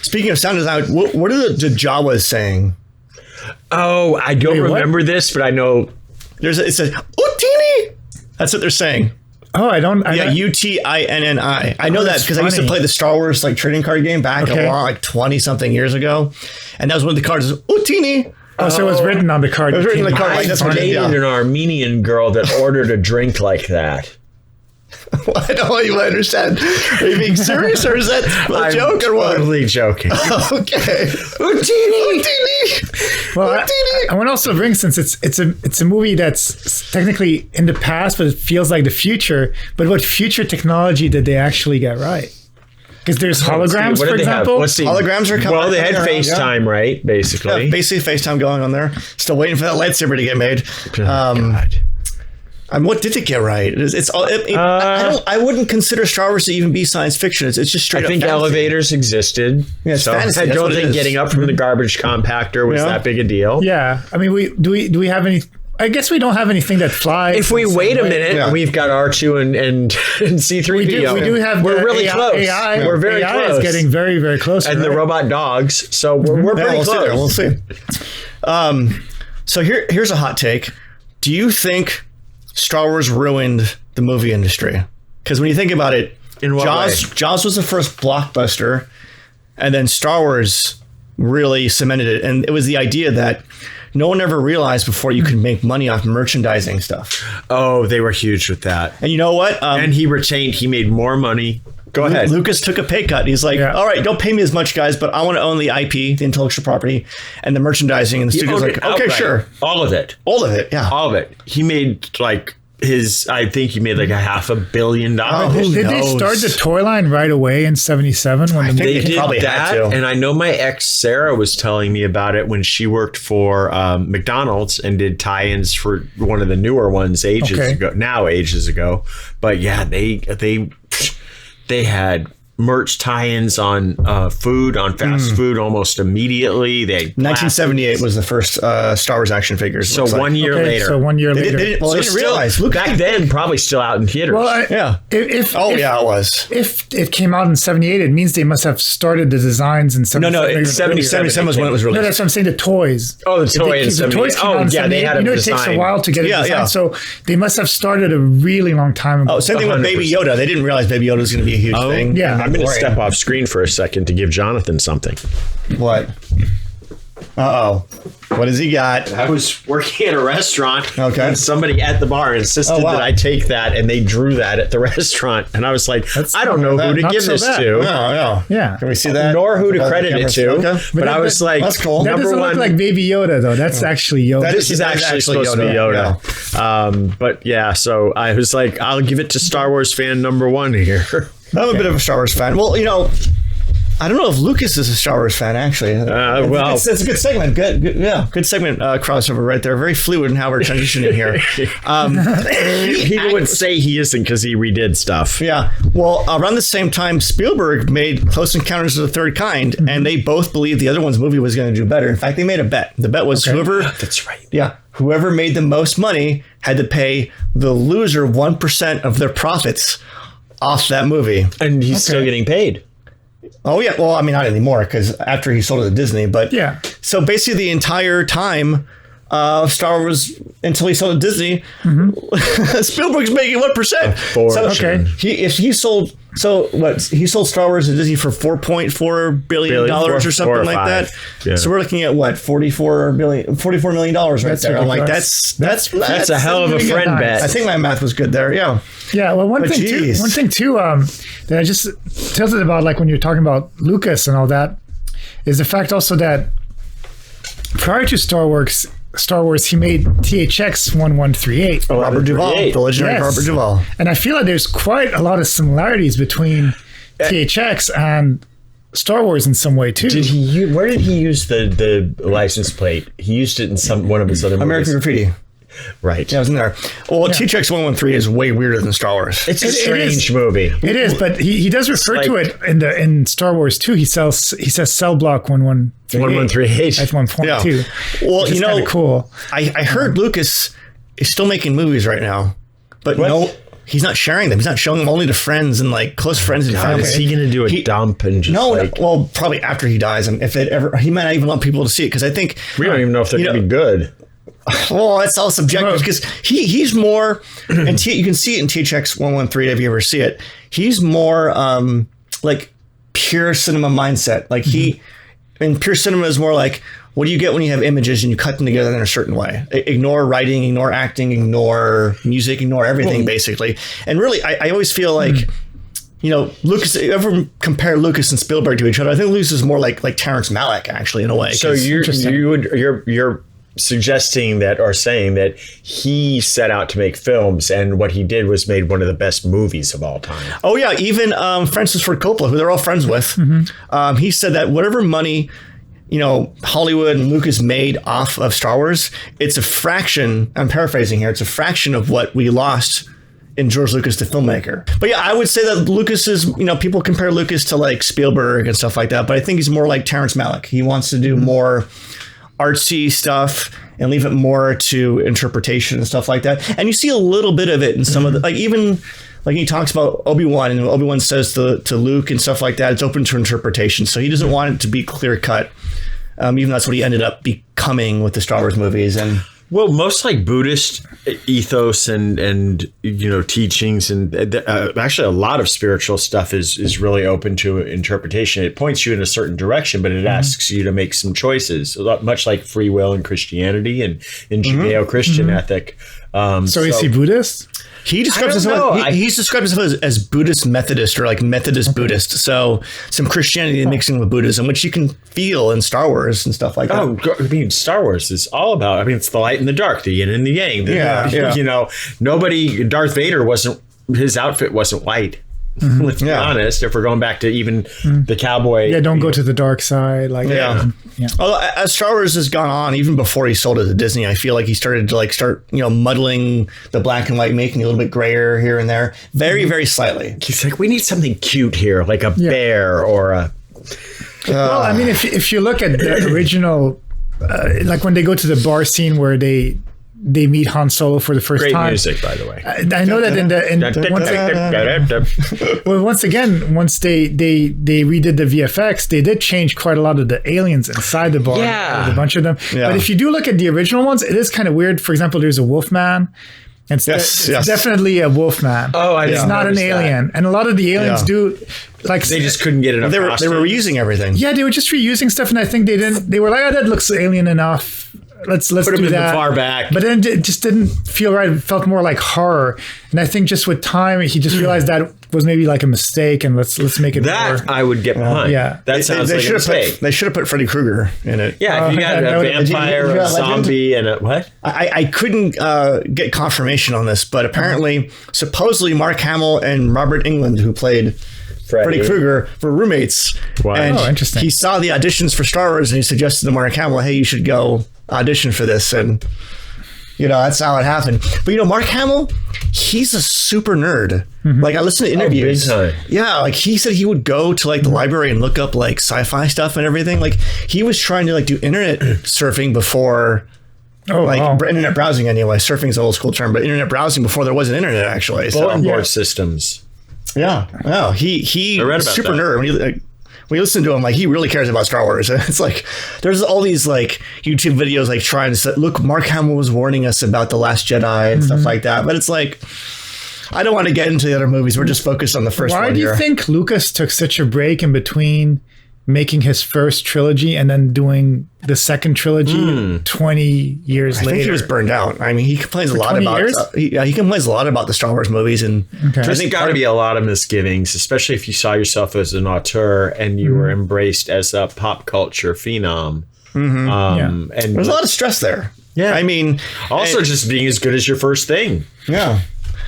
Speaking of sound design, what are the Jawas saying? Oh, I don't Wait, what? remember this, but I know It says Utini. That's what they're saying. Oh, I don't. Yeah, UTINNI. I know that that's because I used to funny. play the Star Wars like trading card game back Okay. a long, like 20 something years ago, and that was one of the cards. Utini. Oh, so it was written on the card. It was written on the card. I That's what it is, dated yeah. an Armenian girl that ordered a drink like that. I don't even understand. Are you being serious or is that a I'm joke or what? Totally joking. Okay. Utini. Well, I want to also bring, since it's a movie that's technically in the past, but it feels like the future. But what future technology did they actually get right? Because there's holograms, What for did they have? example. Let's see. Holograms are coming. Well, they had around, FaceTime, right? Yeah, Basically. basically FaceTime going on there. Still waiting for that lightsaber to get made. God. What did it get right? It's all. I wouldn't consider Star Wars to even be science fiction. It's just straight I up think fantasy. elevators existed. Yeah, it's so fantasy. I That's don't what it think is. getting up from the garbage compactor was Yeah. that big a deal. Yeah, I mean, do we have any? I guess we don't have anything that flies. If we in the wait same a way. minute, Yeah. we've got R2 and C3PO. We do have. We're the really AI, close. AI, We're very AI close. is getting very, very close. and the right? robot dogs. So we're Yeah, pretty we'll see close. there. We'll see. So here's a hot take. Do you think Star Wars ruined the movie industry? Because when you think about it, In what Jaws was the first blockbuster, and then Star Wars really cemented it. And it was the idea that no one ever realized before you could make money off merchandising stuff. Oh, they were huge with that. And you know what? And he made more money. Go ahead. Lucas took a pay cut. He's like, Yeah. all right, don't pay me as much, guys, but I want to own the IP, the intellectual property, and the merchandising. And the studio's like, okay, outright. sure. All of it. All of it, yeah. All of it. He made I think he made like $500 million. Oh, Did they knows? start the toy line right away in '77 when the think They They did probably had that, to. and I know my ex Sarah was telling me about it when she worked for McDonald's and did tie-ins for one of the newer ones ages ago. But yeah, they had merch tie-ins on food, on fast food almost immediately. They had 1978 was the first Star Wars action figures. so 1 year Okay, later. So 1 year They later. didn't So realize. Look, back then, probably still out in theaters. Well, yeah. If It was. If it came out in '78, it means they must have started the designs in '77. No, it's 77 was when it was No, released. that's what I'm saying. The toys. Oh, the If toy they- in the 78. toys came Oh, out in yeah, they 78. had You know, a it takes a design. while to get Yeah, it designed. yeah. So they must have started a really long time ago. Oh, same thing with Baby 100%. Yoda. They didn't realize Baby Yoda was going to be a huge thing. yeah. I'm going to Boring. step off screen for a second to give Jonathan something. What? Uh-oh. What has he got? I was working at a restaurant, Okay. and somebody at the bar insisted Oh, wow. that I take that, and they drew that at the restaurant, and I was like, I don't know who to not give so this bad. to, Oh, yeah. Yeah. Can we see that? nor who to Oh, the credit it camera's- to. okay. But I was like, That's cool. That number doesn't one. look like Baby Yoda though. That's actually Yoda. That This is actually supposed to be Yoda. But yeah, so I was like, I'll give it to Star Wars fan number one here. I'm a bit of a Star Wars fan. Well, I don't know if Lucas is a Star Wars fan, actually. Well- it's a good segment. Good segment crossover right there. Very fluid in how we're transitioning here. People would say he isn't because he redid stuff. Yeah. Well, around the same time, Spielberg made Close Encounters of the Third Kind, and they both believed the other one's movie was going to do better. In fact, they made a bet. The bet was That's right. whoever made the most money had to pay the loser 1% of their profits off that movie. And he's still getting paid. Oh yeah, well, I mean, not anymore because after he sold it to Disney, but Yeah. So basically, the entire time of Star Wars until he sold it to Disney, Spielberg's making 1%. fortune. Okay. He sold he sold Star Wars to Disney for $4.4 billion or something four or like that. five. Yeah. So we're looking at what $44 million right That's there. I'm like, ridiculous. that's a hell of a pretty good. friend bet. I think my math was good there. Yeah. Yeah, well, one But thing geez. too, that I just tilted about, like when you're talking about Lucas and all that, is the fact also that prior to Star Wars, he made THX 1138, Robert Duvall, the legendary Yes. Robert Duvall. and I feel like there's quite a lot of similarities between THX and Star Wars in some way too. Where did he use the license plate? He used it in one of his other American movies. Graffiti. Right. Yeah, I was in there. Well, T-Rex 113 is way weirder than Star Wars. It's a strange movie. It is, but he does refer to it in Star Wars too. He says cell block 1138 at one point too. Well, you know, cool. I heard Lucas is still making movies right now, but no, he's not sharing them. He's not showing them only to friends and like close friends and family. Is he going to do a dump and just well, probably after he dies, and if it ever, he might not even want people to see it because I think we don't even know if they're going to be good. Well, it's all subjective because he's more, and you can see it in T-Rex 113 if you ever see it. He's more like pure cinema mindset. Like and pure cinema is more like, what do you get when you have images and you cut them together in a certain way? Ignore writing, ignore acting, ignore music, ignore everything basically. And really, I always feel like, you know, Lucas, ever compare Lucas and Spielberg to each other, I think Lucas is more like Terrence Malick actually in a way. So you're suggesting that or saying that he set out to make films and what he did was made one of the best movies of all time. Oh yeah, even Francis Ford Coppola, who they're all friends with, he said that whatever money, you know, Hollywood and Lucas made off of Star Wars, it's a fraction, I'm paraphrasing here, it's a fraction of what we lost in George Lucas, the filmmaker. But yeah, I would say that Lucas is, you know, people compare Lucas to like Spielberg and stuff like that, but I think he's more like Terrence Malick. He wants to do more artsy stuff and leave it more to interpretation and stuff like that. And you see a little bit of it in some of the, like even like he talks about Obi-Wan and Obi-Wan says to Luke and stuff like that, it's open to interpretation. So he doesn't want it to be clear cut. Even though that's what he ended up becoming with the Star Wars movies. And well, most like Buddhist ethos and you know teachings and actually a lot of spiritual stuff is really open to interpretation. It points you in a certain direction, but it asks you to make some choices, much like free will in Christianity and in Judeo-Christian ethic. So is he Buddhist? He describes himself. He's described himself as Buddhist Methodist or like Methodist Buddhist. So some Christianity mixing with Buddhism, which you can feel in Star Wars and stuff like that. Oh, I mean, Star Wars is all about. I mean, it's the light and the dark, the yin and the yang. You know, Darth Vader his outfit wasn't white. Let's be honest. If we're going back to even the cowboy, don't go to the dark side. Like Although as Star Wars has gone on, even before he sold it to Disney, I feel like he started to muddling the black and white, making it a little bit grayer here and there, very very slightly. He's like, we need something cute here, like a bear or a. Well, I mean, if you look at the original, like when they go to the bar scene where they meet Han Solo for the first time. Great music, by the way. I know that once they redid the VFX, they did change quite a lot of the aliens inside the bar. Yeah, a bunch of them. Yeah. But if you do look at the original ones, it is kind of weird. For example, there's a Wolfman. It's definitely a Wolfman. Oh, it's not an alien, and a lot of the aliens do. Like they just couldn't get enough. They were reusing everything. Yeah, they were just reusing stuff, and I think they didn't. They were like, "Oh, that looks alien enough. Let's put do him that." In the far back. But then it just didn't feel right. It felt more like horror. And I think just with time, he just realized that was maybe like a mistake, and let's make it that more. I would get behind. That sounds like a mistake. They should have put Freddy Krueger in it. Yeah, if you got a vampire, a zombie, and a what? I couldn't get confirmation on this, but apparently, supposedly Mark Hamill and Robert Englund, who played Freddy Krueger, were roommates. Wow. And interesting. He saw the auditions for Star Wars and he suggested to Mark Hamill, hey, you should go audition for this. And, that's how it happened. But, Mark Hamill, he's a super nerd. Like, I listened to interviews. Oh, big time. Yeah, like, he said he would go to, like, the library and look up, like, sci-fi stuff and everything. Like, he was trying to, like, do internet surfing before... internet browsing anyway. Surfing is an old school term, but internet browsing before there was an internet, actually. Bulletin board systems. Yeah. Wow. He's super nerd. When you listen to him, like, he really cares about Star Wars. It's like, there's all these, like, YouTube videos, like, trying to say, look, Mark Hamill was warning us about The Last Jedi and stuff like that. But it's like, I don't want to get into the other movies. We're just focused on the first one. Why do you think Lucas took such a break in between making his first trilogy and then doing the second trilogy 20 years later? I think he was burned out. I mean, he complains a lot about he complains a lot about the Star Wars movies, and there's got to be a lot of misgivings, especially if you saw yourself as an auteur and you were embraced as a pop culture phenom. And there's a lot of stress there. Yeah, I mean, also just being as good as your first thing. Yeah,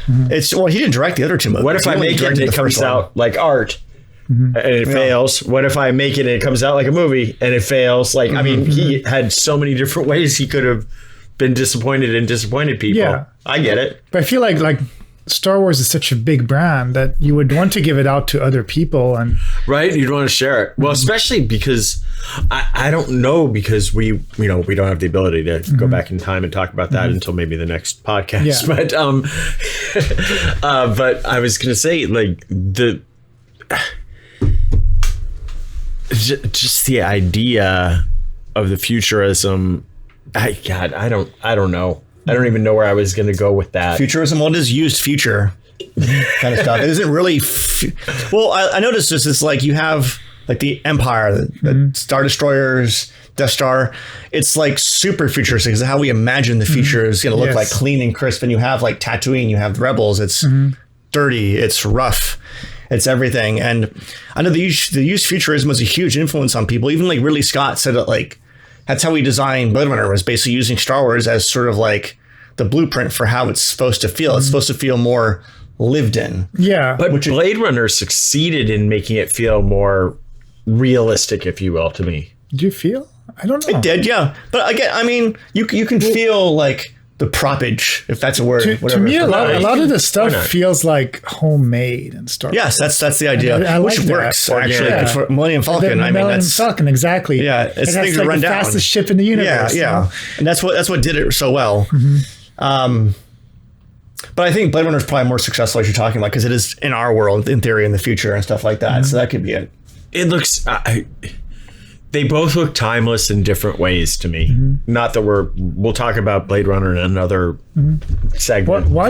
he didn't direct the other two movies. What if I make it and it comes out like art? And it fails. What if I make it and it comes out like a movie and it fails? Like, I mean, he had so many different ways he could have been disappointed in disappointed people. Yeah. I get it. But I feel like Star Wars is such a big brand that you would want to give it out to other people, and right, you'd want to share it. Well, especially because I don't know, because we don't have the ability to go back in time and talk about that until maybe the next podcast. Yeah. But I was gonna say, like, just the idea of the futurism. I don't know. I don't even know where I was going to go with that. Futurism, what is used future kind of stuff? It isn't really. Well, I noticed this. It's like you have like the Empire, the Star Destroyers, Death Star. It's like super futuristic. It's how we imagine the future is going to look like, clean and crisp. And you have like Tatooine, you have Rebels. It's dirty. It's rough. It's everything. And I know the used futurism was a huge influence on people. Even like Ridley Scott said that like that's how he designed Blade Runner, was basically using Star Wars as sort of like the blueprint for how it's supposed to feel. It's supposed to feel more lived in. Yeah. But Blade Runner succeeded in making it feel more realistic, if you will, to me. Do you feel? I don't know. It did, yeah. But again, I mean, you can feel like the propage, if that's a word. To me, a lot of the stuff feels like homemade and stuff. Yes, that's the idea, I which like that. works actually. For Millennium Falcon, Millennium Falcon, exactly. Yeah, it's like things to the run down. fastest ship in the universe. Yeah, and that's what did it so well. But I think Blade Runner is probably more successful, as you're talking about, because it is in our world, in theory, in the future and stuff like that. So that could be it. It looks. They both look timeless in different ways to me. Not that we'll talk about Blade Runner in another segment. Why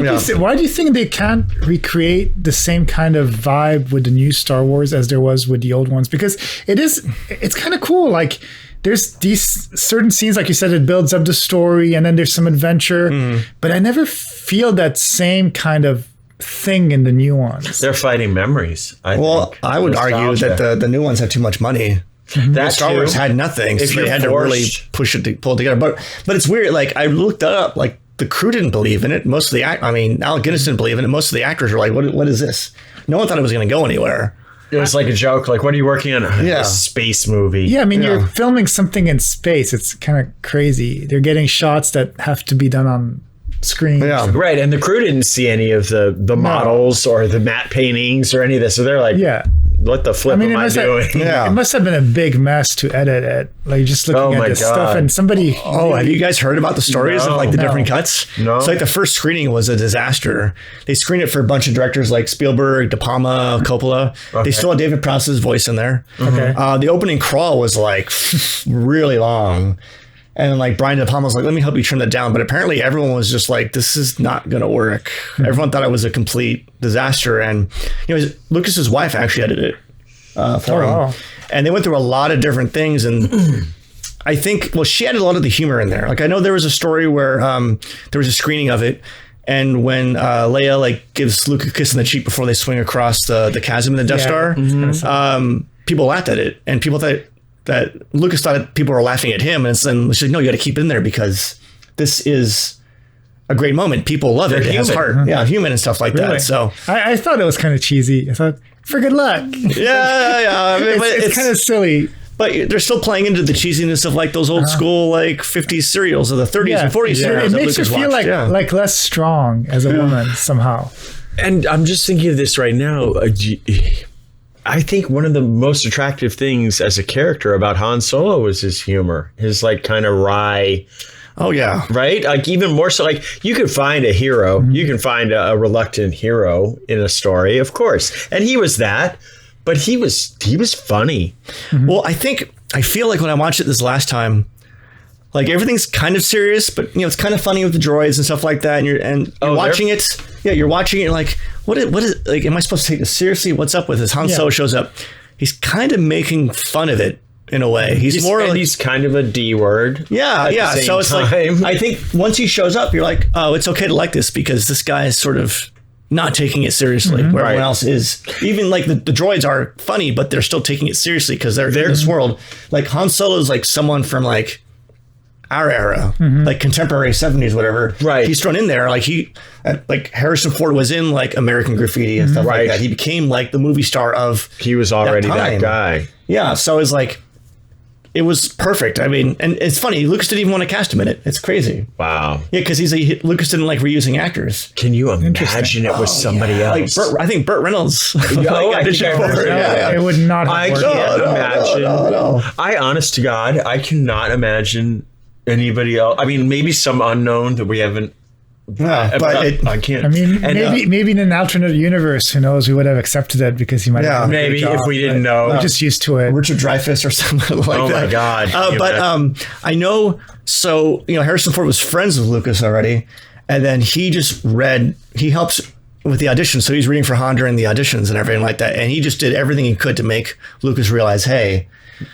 do you think they can't recreate the same kind of vibe with the new Star Wars as there was with the old ones? Because it's kind of cool. Like there's these certain scenes, like you said, it builds up the story, and then there's some adventure. But I never feel that same kind of thing in the new ones. They're fighting memories. I would argue that the new ones have too much money. That Star Wars had nothing, so they had to really pull it together. But it's weird. Like I looked that up. Like the crew didn't believe in it. Most of the Alec Guinness didn't believe in it. Most of the actors were like, "What is this?" No one thought it was going to go anywhere. It was like a joke. Like, what are you working on? A space movie. Yeah, I mean, you're filming something in space. It's kind of crazy. They're getting shots that have to be done on screen. Yeah, right. And the crew didn't see any of the models or the matte paintings or any of this. So they're like, what the flip am I doing? It must have been a big mess to edit it. Like just looking at this stuff, and somebody. Oh, have you guys heard about the stories of like the different cuts? No. So like the first screening was a disaster. They screened it for a bunch of directors like Spielberg, De Palma, Coppola. Okay. They still had David Prowse's voice in there. Okay. The opening crawl was like really long. And like Brian De Palma was like, let me help you trim that down. But apparently everyone was just like, this is not going to work. Everyone thought it was a complete disaster. And Lucas's wife actually edited it for him. Wow. And they went through a lot of different things. And I think, she added a lot of the humor in there. Like I know there was a story where there was a screening of it. And when Leia like gives Luke a kiss on the cheek before they swing across the chasm in the Death Star, people laughed at it. And people thought that Lucas thought people were laughing at him, and then she's like, no, you got to keep it in there because this is a great moment. People love it. It has heart. Yeah, human and stuff like that. So I thought it was kind of cheesy. I thought, for good luck. Yeah. It's kind of silly. But they're still playing into the cheesiness of like those old school like 50s serials or the 30s and 40s serials. It makes you feel like less strong as a woman somehow. And I'm just thinking of this right now. I think one of the most attractive things as a character about Han Solo was his humor, his like kind of wry. Oh yeah. Right. Like even more so, like you could find a hero, you can find a reluctant hero in a story, of course. And he was that, but he was funny. Well, I feel like when I watched it this last time, like everything's kind of serious, but it's kind of funny with the droids and stuff like that. And you're watching it. Yeah, you're watching it like, what is like, am I supposed to take this seriously? What's up with this? Han Solo shows up. He's kind of making fun of it in a way. He's kind of a D word. Yeah. So it's like, I think once he shows up, you're like, oh, it's okay to like this because this guy is sort of not taking it seriously where everyone else is. Even like the droids are funny, but they're still taking it seriously because they're in this world. Like Han Solo is like someone from like our era, like contemporary 70s, whatever. Right. He's thrown in there. Like Harrison Ford was in like American Graffiti and stuff like that. He became like the movie star of. He was already that guy. Yeah. So it's like, it was perfect. I mean, and it's funny. Lucas didn't even want to cast him in it. It's crazy. Wow. Yeah, because Lucas didn't like reusing actors. Can you imagine it was somebody else? Like I think Burt Reynolds. It would not have I worked. can't imagine. No. I, honest to God, I cannot imagine anybody else. I mean, maybe some unknown that we haven't. Yeah, but I can't. I mean, And, maybe in an alternate universe, who knows? We would have accepted it because he might have done a maybe good job, if we didn't but know. we're just used to it. Richard Dreyfuss or something like that. Oh my God. But I know. So Harrison Ford was friends with Lucas already, and then he helps with the auditions. So he's reading for Han during the auditions and everything like that, and he just did everything he could to make Lucas realize, hey,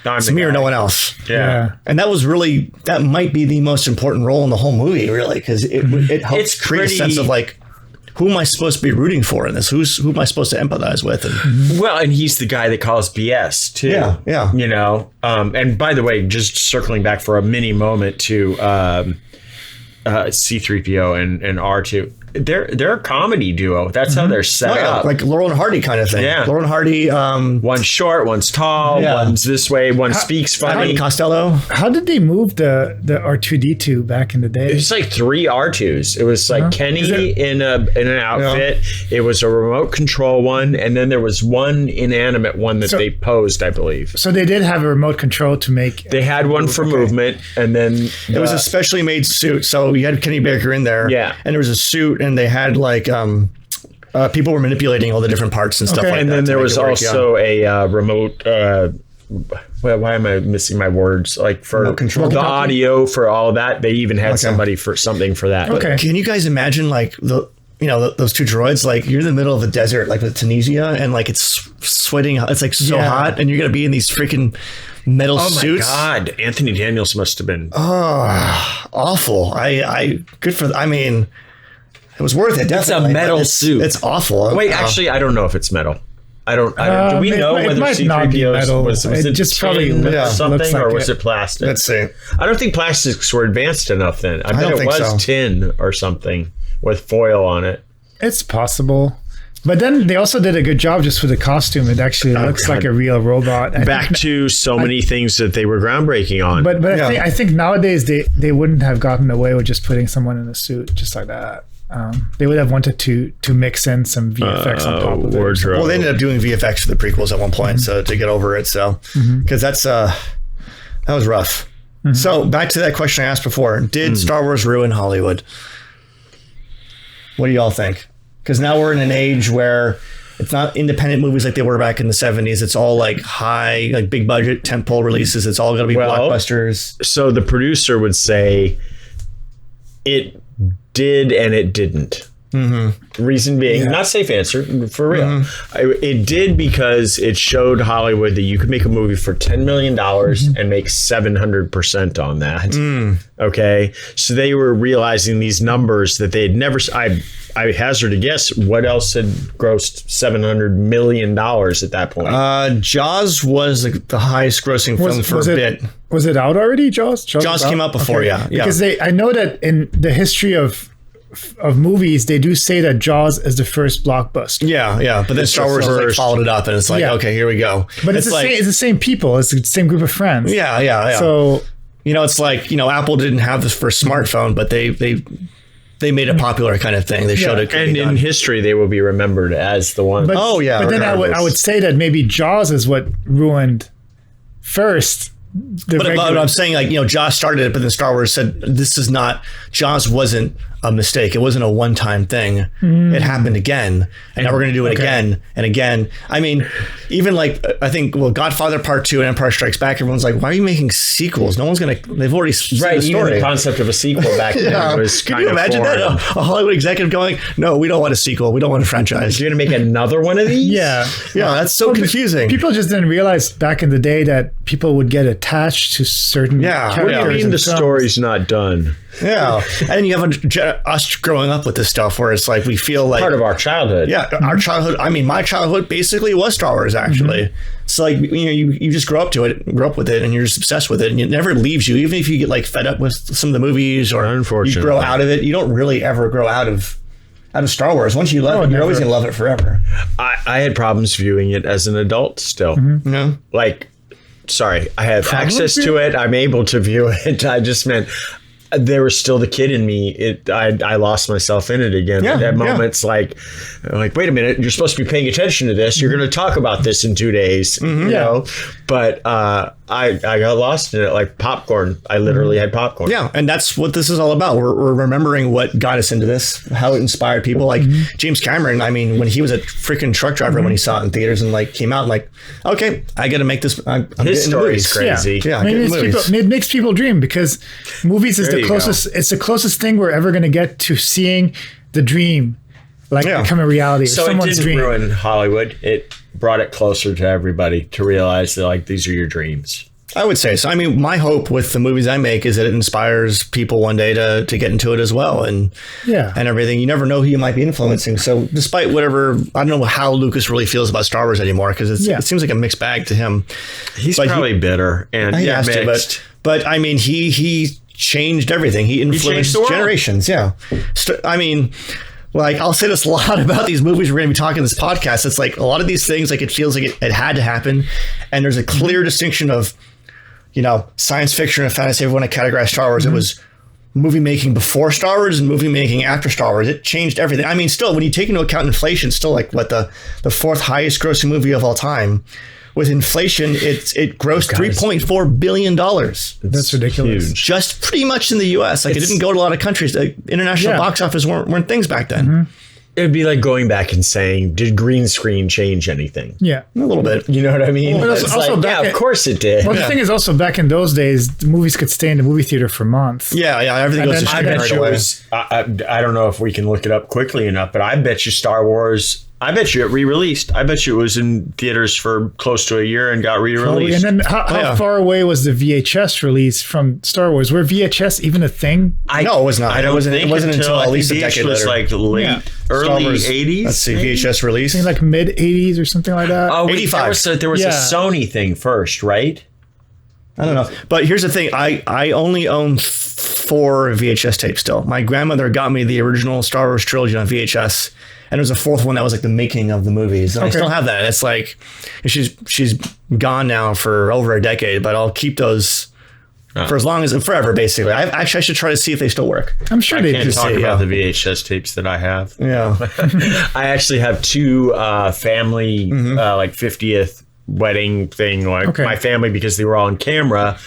it's me or no one else. Yeah. And that might be the most important role in the whole movie, really, because it helps create a sense of like, who am I supposed to be rooting for in this? Who am I supposed to empathize with? And, Well, and he's the guy that calls BS too. Yeah. And by the way, just circling back for a mini moment to C-3PO and R2. They're a comedy duo. That's how they're set up. like Laurel and Hardy kind of thing. Yeah. Laurel and Hardy. One's short, one's tall, one's this way, one speaks funny. Costello. How did they move the R2D2 back in the day? It was like 3 R2s. It was like Kenny in an outfit. It was a remote control one, and then there was one inanimate one that they posed, I believe. So they did have a remote control to make. They had one for movement, and then It was a specially made suit. So you had Kenny Baker in there. Yeah. And there was a suit, and they had like people were manipulating all the different parts and stuff like that. and then to there make was it work, also a remote. Why am I missing my words? Like for Remote control. the audio for all of that, they even had somebody for something for that. Okay. Can you guys imagine like those two droids? Like you're in the middle of the desert, like with Tunisia, and like it's sweating. It's like so hot, and you're gonna be in these freaking metal Oh suits. my God, Anthony Daniels must have been. Awful. Good for. I mean, it was worth it. Definitely. metal but suit. It's awful. Wait, actually, I don't know if it's metal. I don't. Do we It know might whether not be C-3PO metal. was It it just tin probably or looks something, like or was it. it plastic? Let's see. I don't think plastics were advanced enough then. I bet don't it think was so. tin or something with foil on it. It's possible. But then they also did a good job just with the costume. It actually looks like a real robot. Back to so many things that they were groundbreaking on. But I think nowadays they wouldn't have gotten away with just putting someone in a suit just like that. They would have wanted to mix in some VFX on top of it. wardrobe. Well, they ended up doing VFX for the prequels at one point, so to get over it. So because that was rough. So back to that question I asked before: did Star Wars ruin Hollywood? What do y'all think? Because now we're in an age where it's not independent movies like they were back in the 70s. It's all like high, like big budget tentpole releases. It's all going to be blockbusters. So the producer would say it did and it didn't. Reason being, not safe answer, for real. It did because it showed Hollywood that you could make a movie for $10 million and make 700% on that. Okay. So they were realizing these numbers that they had never, I hazard a guess, what else had grossed $700 million at that point? Jaws was the highest grossing film for a bit. Was it out already, Jaws? Jaws came out before, yeah. Because I know that in the history of movies, they do say that Jaws is the first blockbuster. Yeah. But then Star Wars like followed it up, and it's like, okay, here we go. But it's the same people. It's the same group of friends. Yeah. So it's like Apple didn't have this first smartphone, but they made it popular kind of thing. They showed it. And in history, they will be remembered as the one. But then I would say that maybe Jaws is what ruined first. But I'm saying, like, Jaws started it, but then Star Wars said Jaws wasn't a mistake. It wasn't a one-time thing. It happened again, and now we're going to do it again and again. I mean, even like, I think, Godfather Part 2 and Empire Strikes Back, everyone's like, why are you making sequels? No one's going to, they've already seen the story. Even the concept of a sequel back then was kind of Can you imagine foreign. that? A Hollywood executive going, no, we don't want a sequel. We don't want a franchise. You're going to make another one of these? Yeah. That's so confusing. People just didn't realize back in the day that people would get attached to certain characters. What do you mean in the films. story's not done? Yeah. And you have us growing up with this stuff where it's like we feel like Part of our childhood. Yeah, our childhood. I mean, my childhood basically was Star Wars, actually. So like, you just grow up with it, and you're just obsessed with it, and it never leaves you. Even if you get like fed up with some of the movies, or you grow out of it, you don't really ever grow out of Star Wars. Once you love it, you're always gonna love it forever. I had problems viewing it as an adult still. No, Like sorry, I have access to it. I'm able to view it. I just meant there was still the kid in me. I lost myself in it again. At moments like, wait a minute, you're supposed to be paying attention to this. You're going to talk about this in 2 days, you know? But I got lost in it like popcorn. I literally had popcorn. Yeah, and that's what this is all about. We're remembering what got us into this, how it inspired people. Like James Cameron, I mean, when he was a freaking truck driver when he saw it in theaters and like came out like, okay, I got to make this. I'm His story is crazy. Yeah, it makes people dream because movies is the closest. It's the closest thing we're ever going to get to seeing the dream become a reality. So it didn't ruin Hollywood. It brought it closer to everybody to realize that like these are your dreams. I would say so. I mean, my hope with the movies I make is that it inspires people one day to get into it as well, and everything. You never know who you might be influencing. So, despite whatever, I don't know how Lucas really feels about Star Wars anymore because it seems like a mixed bag to him. He's probably bitter and mixed. But I mean, he changed everything. He influenced generations. Yeah, I mean. Like, I'll say this a lot about these movies we're going to be talking in this podcast. It's like a lot of these things, like it feels like it had to happen. And there's a clear distinction of, you know, science fiction and fantasy. If we want to categorize Star Wars, it was movie making before Star Wars and movie making after Star Wars. It changed everything. I mean, still, when you take into account inflation, still like what the fourth highest grossing movie of all time. With inflation, it grossed $3.4 billion. That's ridiculous. Huge. Just pretty much in the U.S. Like it didn't go to a lot of countries. The international box office weren't things back then. It'd be like going back and saying, did green screen change anything? Yeah. A little bit. You know what I mean? Well, of course it did. Well, the thing is also back in those days, the movies could stay in the movie theater for months. Yeah, everything goes to streaming right away. I don't know if we can look it up quickly enough, but I bet you Star Wars... I bet you it re-released. I bet you it was in theaters for close to a year and got re-released. And then how far away was the VHS release from Star Wars? Were VHS even a thing? No, it was not. It wasn't until at least a decade later. It was like early 80s. Let's see, VHS release. I think like mid 80s or something like that. Oh, 85. There was a Sony thing first, right? I don't know. But here's the thing. I only own 4 VHS tapes still. My grandmother got me the original Star Wars trilogy on VHS. And there was a 4th one that was like the making of the movies. And I still have that. It's like, she's gone now for over a decade, but I'll keep those for as long as, forever, basically. I should try to see if they still work. I'm sure they do. I can't talk about the VHS tapes that I have. Yeah. I actually have 2 family, like 50th wedding thing. Like my family, because they were all on camera,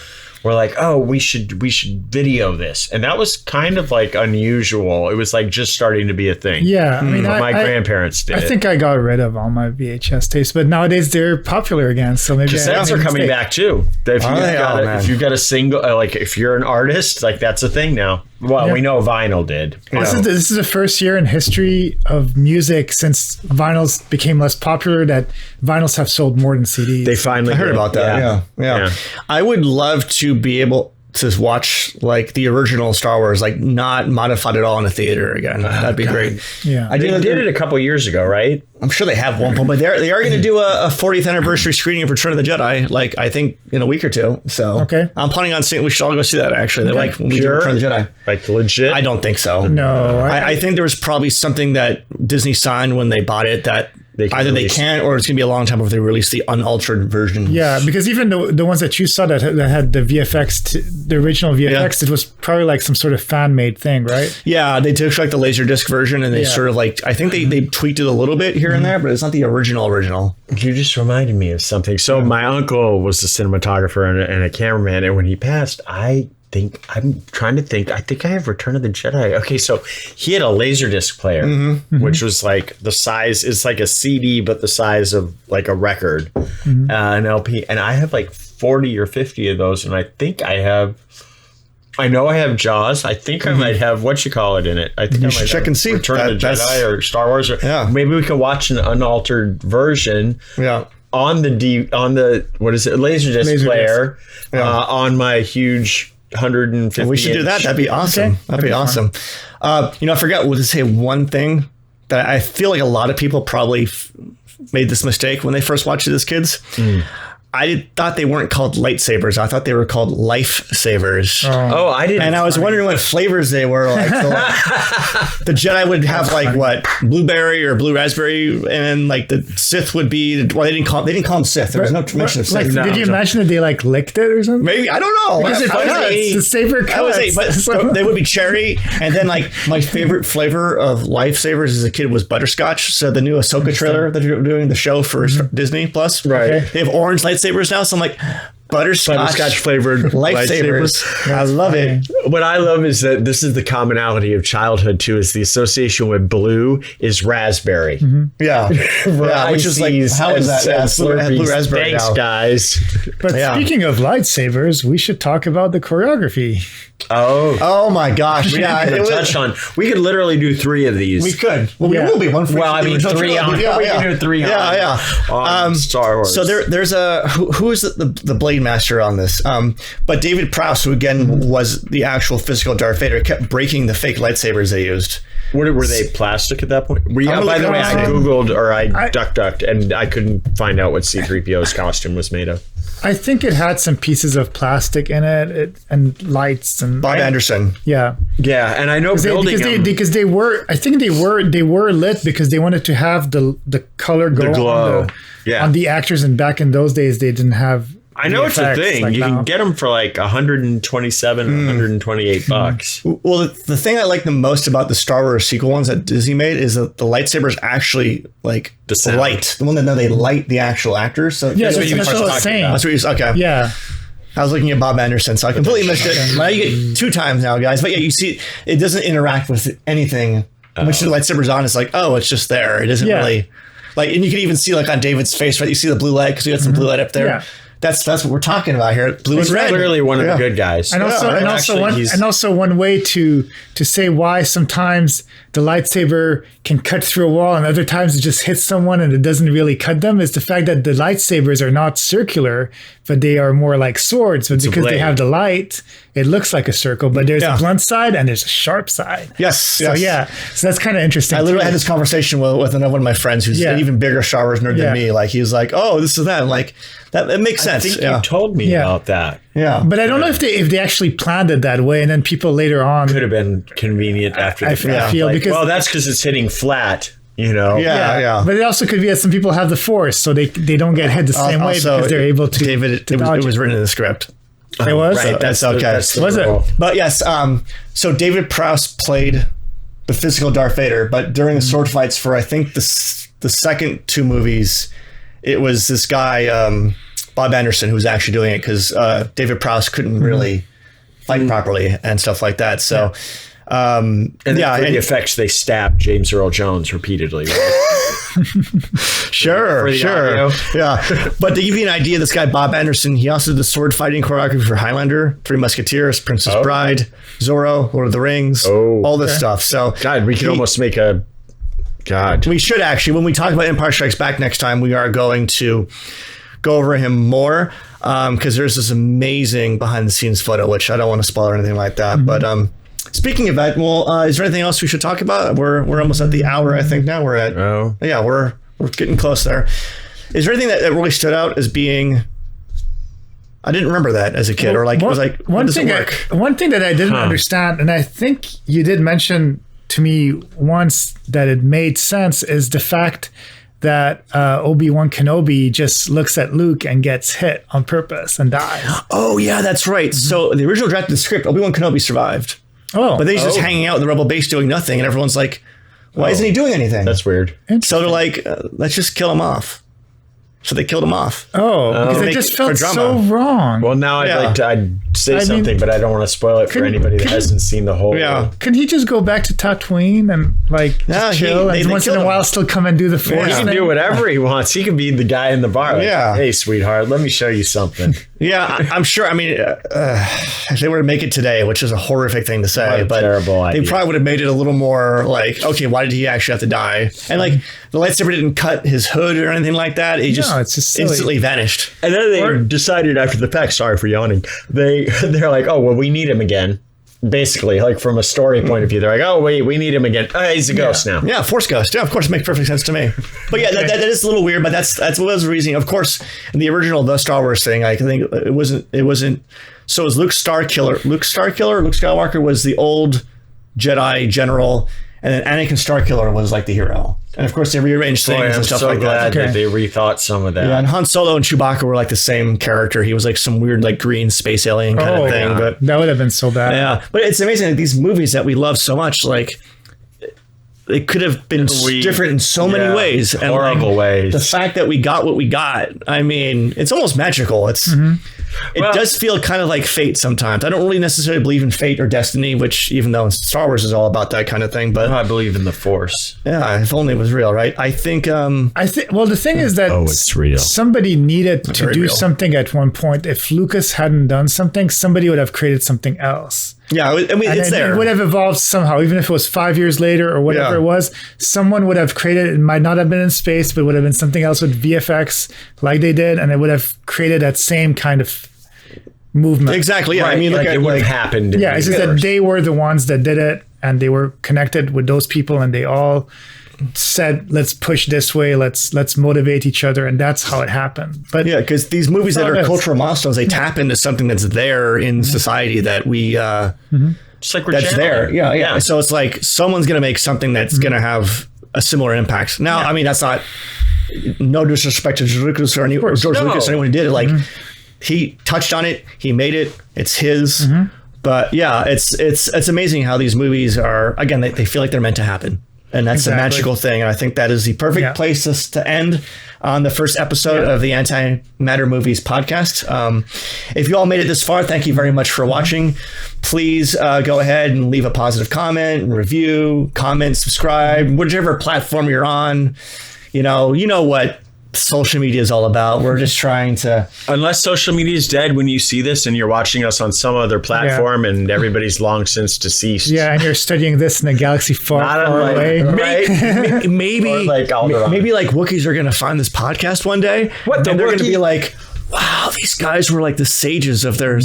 were like, oh, we should video this. And that was kind of like unusual. It was like just starting to be a thing. Yeah. I mean, my grandparents did. I think I got rid of all my VHS tapes, but nowadays they're popular again. So maybe cassettes are coming back too. If you've got a single, like if you're an artist, like that's a thing now. Well, we know vinyl did. This is the first year in history of music since vinyls became less popular that vinyls have sold more than CDs. They finally I heard about that. Yeah. I would love to be able to watch like the original Star Wars, like not modified at all in a theater again. That'd be great. Yeah. They did it a couple years ago, right? I'm sure they have one, but they are going to do a 40th anniversary screening of Return of the Jedi, like I think in a week or 2. So I'm planning on seeing. We should all go see that. Actually, they like when we do Return of the Jedi. Like legit? I don't think so. No, I think there was probably something that Disney signed when they bought it that either they can't or it's going to be a long time before they release the unaltered version. Yeah, because even the ones that you saw that had the VFX, the original VFX, it was probably like some sort of fan made thing, right? Yeah, they took like the Laserdisc version and they sort of like, I think they tweaked it a little bit here and there, but it's not the original. You just reminded me of something. So my uncle was a cinematographer and a cameraman, and when he passed, I'm trying to think. I think I have Return of the Jedi. Okay, so he had a Laserdisc player, which was like the size. It's like a CD, but the size of like a record, an LP. And I have like 40 or 50 of those, and I think I have. I know I have Jaws. I think I might have whatchamacallit in it. I think I might check and see Return of the Jedi or Star Wars. Or maybe we can watch an unaltered version. Yeah. On the what is it? Laserdisc player. On my huge 150. We should do that. That'd be awesome. That'd be awesome. I forgot to say one thing that I feel like a lot of people probably made this mistake when they first watched it as kids. thought they weren't called lightsabers. I thought they were called lifesavers. Oh, I didn't. And I was wondering what flavors they were. Like the Jedi would have like what, blueberry or blue raspberry, and then like the Sith would be. Well, they didn't call them Sith. There was no mention of Sith. Like, did you imagine that they like licked it or something? Maybe, I don't know. Because it's the saber cuts. But they would be cherry, and then like my favorite flavor of lifesavers as a kid was butterscotch. So the new Ahsoka trailer that they're doing the show for Disney Plus, Right. They have orange lightsabers now. So I'm like, butterscotch flavored lightsabers. I love it. What I love is that this is the commonality of childhood too. Is the association with blue is raspberry. Yeah, which is like, how is that? Yeah, blue raspberry. Thanks, now. guys. But speaking of lightsabers, we should talk about the choreography. Oh my gosh! Yeah, touch on. We could literally do 3 of these. We could. Well, we will be one for. Well, I mean, 3 on. We can do 3 on. Yeah. Star Wars. So there's who is the Blade Master on this? But David Prowse, who again was the actual physical Darth Vader, kept breaking the fake lightsabers they used. Were they plastic at that point? By the way, I I Googled or I ducked and I couldn't find out what C-3PO's costume was made of. I think it had some pieces of plastic in it and lights and Bob Anderson. Yeah, and I know because they were. I think they were lit because they wanted to have the color go glow. On the actors, and back in those days they didn't have. I know it's a thing. Like you can get them for like 127, 128 bucks. Well, the thing I like the most about the Star Wars sequel ones that Disney made is that the lightsabers actually like light. The one that they light the actual actors. So yeah, that's what I was saying. That's what okay. Yeah. I was looking at Bob Anderson, so I completely missed it. Now you get 2 times now, guys. But yeah, you see, it doesn't interact with anything. Once the lightsaber's on, it's like, oh, it's just there. It isn't really like, and you can even see like on David's face, right? You see the blue light because we got some blue light up there. Yeah. That's what we're talking about here. Blue and red. Clearly one of the good guys. And also one way to say why sometimes the lightsaber can cut through a wall and other times it just hits someone and it doesn't really cut them is the fact that the lightsabers are not circular, but they are more like swords. But because they have the light, it looks like a circle, but there's a blunt side and there's a sharp side. Yes. So so that's kind of interesting. I literally had this conversation with another one of my friends who's an even bigger Star Wars nerd than me. Like he was like, "Oh, this is that." I'm like, that it makes sense. I think you told me about that. Yeah, but I don't know if they actually planned it that way, and then people later on could have been convenient after the fact. I feel because that's because it's hitting flat. You know, But it also could be that some people have the Force, so they don't get hit the same way because they're able to. David, it was written in the script. It was right. That's okay. Was it? But yes. So David Prowse played the physical Darth Vader, but during the sword fights for I think the second 2 movies, it was this guy Bob Anderson who was actually doing it because David Prowse couldn't really fight properly and stuff like that. So. And for the effects, they stabbed James Earl Jones repeatedly. Right? Sure. Yeah. But to give you an idea, this guy, Bob Anderson, he also did the sword fighting choreography for Highlander, 3 Musketeers, Princess Bride, Zorro, Lord of the Rings, all this stuff. So, God, we could almost make a... God. We should actually, when we talk about Empire Strikes Back next time, we are going to go over him more because there's this amazing behind the scenes photo, which I don't want to spoil or anything like that. But speaking of that, well, is there anything else we should talk about? We're almost at the hour, I think. Now we're at. Oh, yeah, we're getting close there. Is there anything that really stood out as being? I didn't remember that as a kid, or like it was like one thing. One thing that I didn't understand, and I think you did mention to me once that it made sense, is the fact that Obi-Wan Kenobi just looks at Luke and gets hit on purpose and dies. Oh yeah, that's right. So the original draft of the script, Obi-Wan Kenobi survived. Oh, but then he's just hanging out in the rebel base doing nothing, and everyone's like, "Why isn't he doing anything?" That's weird. So they're like, "Let's just kill him off." So they killed him off. Oh, because it just felt so wrong. Well, now I'd say something, but I don't want to spoil it for anybody that hasn't seen the whole. Yeah. Can he just go back to Tatooine and chill and once in a while still come and do the Force? He can do whatever he wants. He can be the guy in the bar. Like, hey, sweetheart, let me show you something. Yeah, I'm sure. I mean, if they were to make it today, which is a horrific thing to say, but they probably would have made it a little more like, okay, why did he actually have to die? And like the lightsaber didn't cut his hood or anything like that. It just instantly vanished. And then they decided after the fact, sorry for yawning, they're like, oh, well, we need him again. basically, like from a story point of view. They're like, oh wait, we need him again. Oh, he's a ghost now. Yeah, Force Ghost. Yeah, of course, it makes perfect sense to me. But yeah, that is a little weird. But that's what was the reasoning. Of course, in the original The Star Wars thing, I think it wasn't. So it was Luke Starkiller. Luke Skywalker was the old Jedi general, and then Anakin Starkiller was like the hero. And of course, they rearranged things and stuff like that. That they rethought some of that. Yeah, and Han Solo and Chewbacca were like the same character. He was like some weird, like green space alien kind of thing. Yeah. But that would have been so bad. yeah, but it's amazing that these movies that we love so much, like it could have been different in so many ways. And horrible ways. The fact that we got what we got, I mean, it's almost magical. It does feel kind of like fate sometimes. I don't really necessarily believe in fate or destiny, which even though Star Wars is all about that kind of thing, but I believe in the Force. Yeah, if only it was real, right? I think. Well, the thing is that it's real. Somebody needed to do something at one point. If Lucas hadn't done something, somebody would have created something else. Yeah, I mean, it's there. It would have evolved somehow, even if it was 5 years later or whatever it was. Someone would have created it. It might not have been in space, but would have been something else with VFX like they did, and it would have created that same kind of movement. Exactly. Yeah, Right. I mean, look at it would like have happened. Yeah, it's just that they were the ones that did it, and they were connected with those people, and they all said, let's push this way, let's motivate each other, and that's how it happened. But yeah, because these movies that are cultural milestones, they tap into something that's there in society that we Just like we're that's channeling. there. Yeah. So it's like someone's gonna make something that's gonna have a similar impact. Now, I mean, that's not no disrespect to George Lucas or George Lucas or anyone who did it. Like he touched on it, he made it, it's his. But yeah, it's amazing how these movies are, again, they feel like they're meant to happen. And that's the magical thing. And I think that is the perfect place to end on the first episode of the Antimatter Movies podcast. If you all made it this far, thank you very much for watching. Please go ahead and leave a positive comment, review, comment, subscribe, whichever platform you're on. You know what social media is all about. We're just trying to... Unless social media is dead when you see this and you're watching us on some other platform and everybody's long since deceased. Yeah, and you're studying this in a galaxy far away. Right? Maybe like Wookiees are going to find this podcast one day. What, they're going to be like, wow, these guys were like the sages of their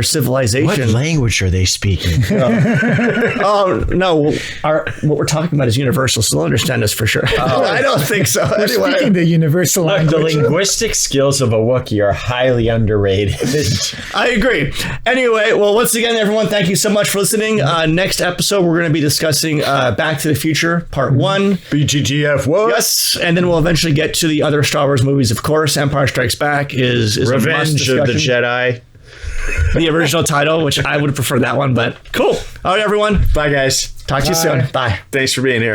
civilization. What language are they speaking? Oh no, what we're talking about is universal, so they'll understand us for sure. I don't think so. We're speaking the universal language. The linguistic skills of a Wookiee are highly underrated. I agree. Anyway, well, once again, everyone, thank you so much for listening. Next episode, we're going to be discussing Back to the Future Part 1. BGGF, what? Yes, and then we'll eventually get to the other Star Wars movies, of course. Empire Strikes Back is Revenge of the Jedi. The original title, which I would prefer that one, but cool. All right, everyone. Bye, guys. Talk to you soon. Bye. Thanks for being here.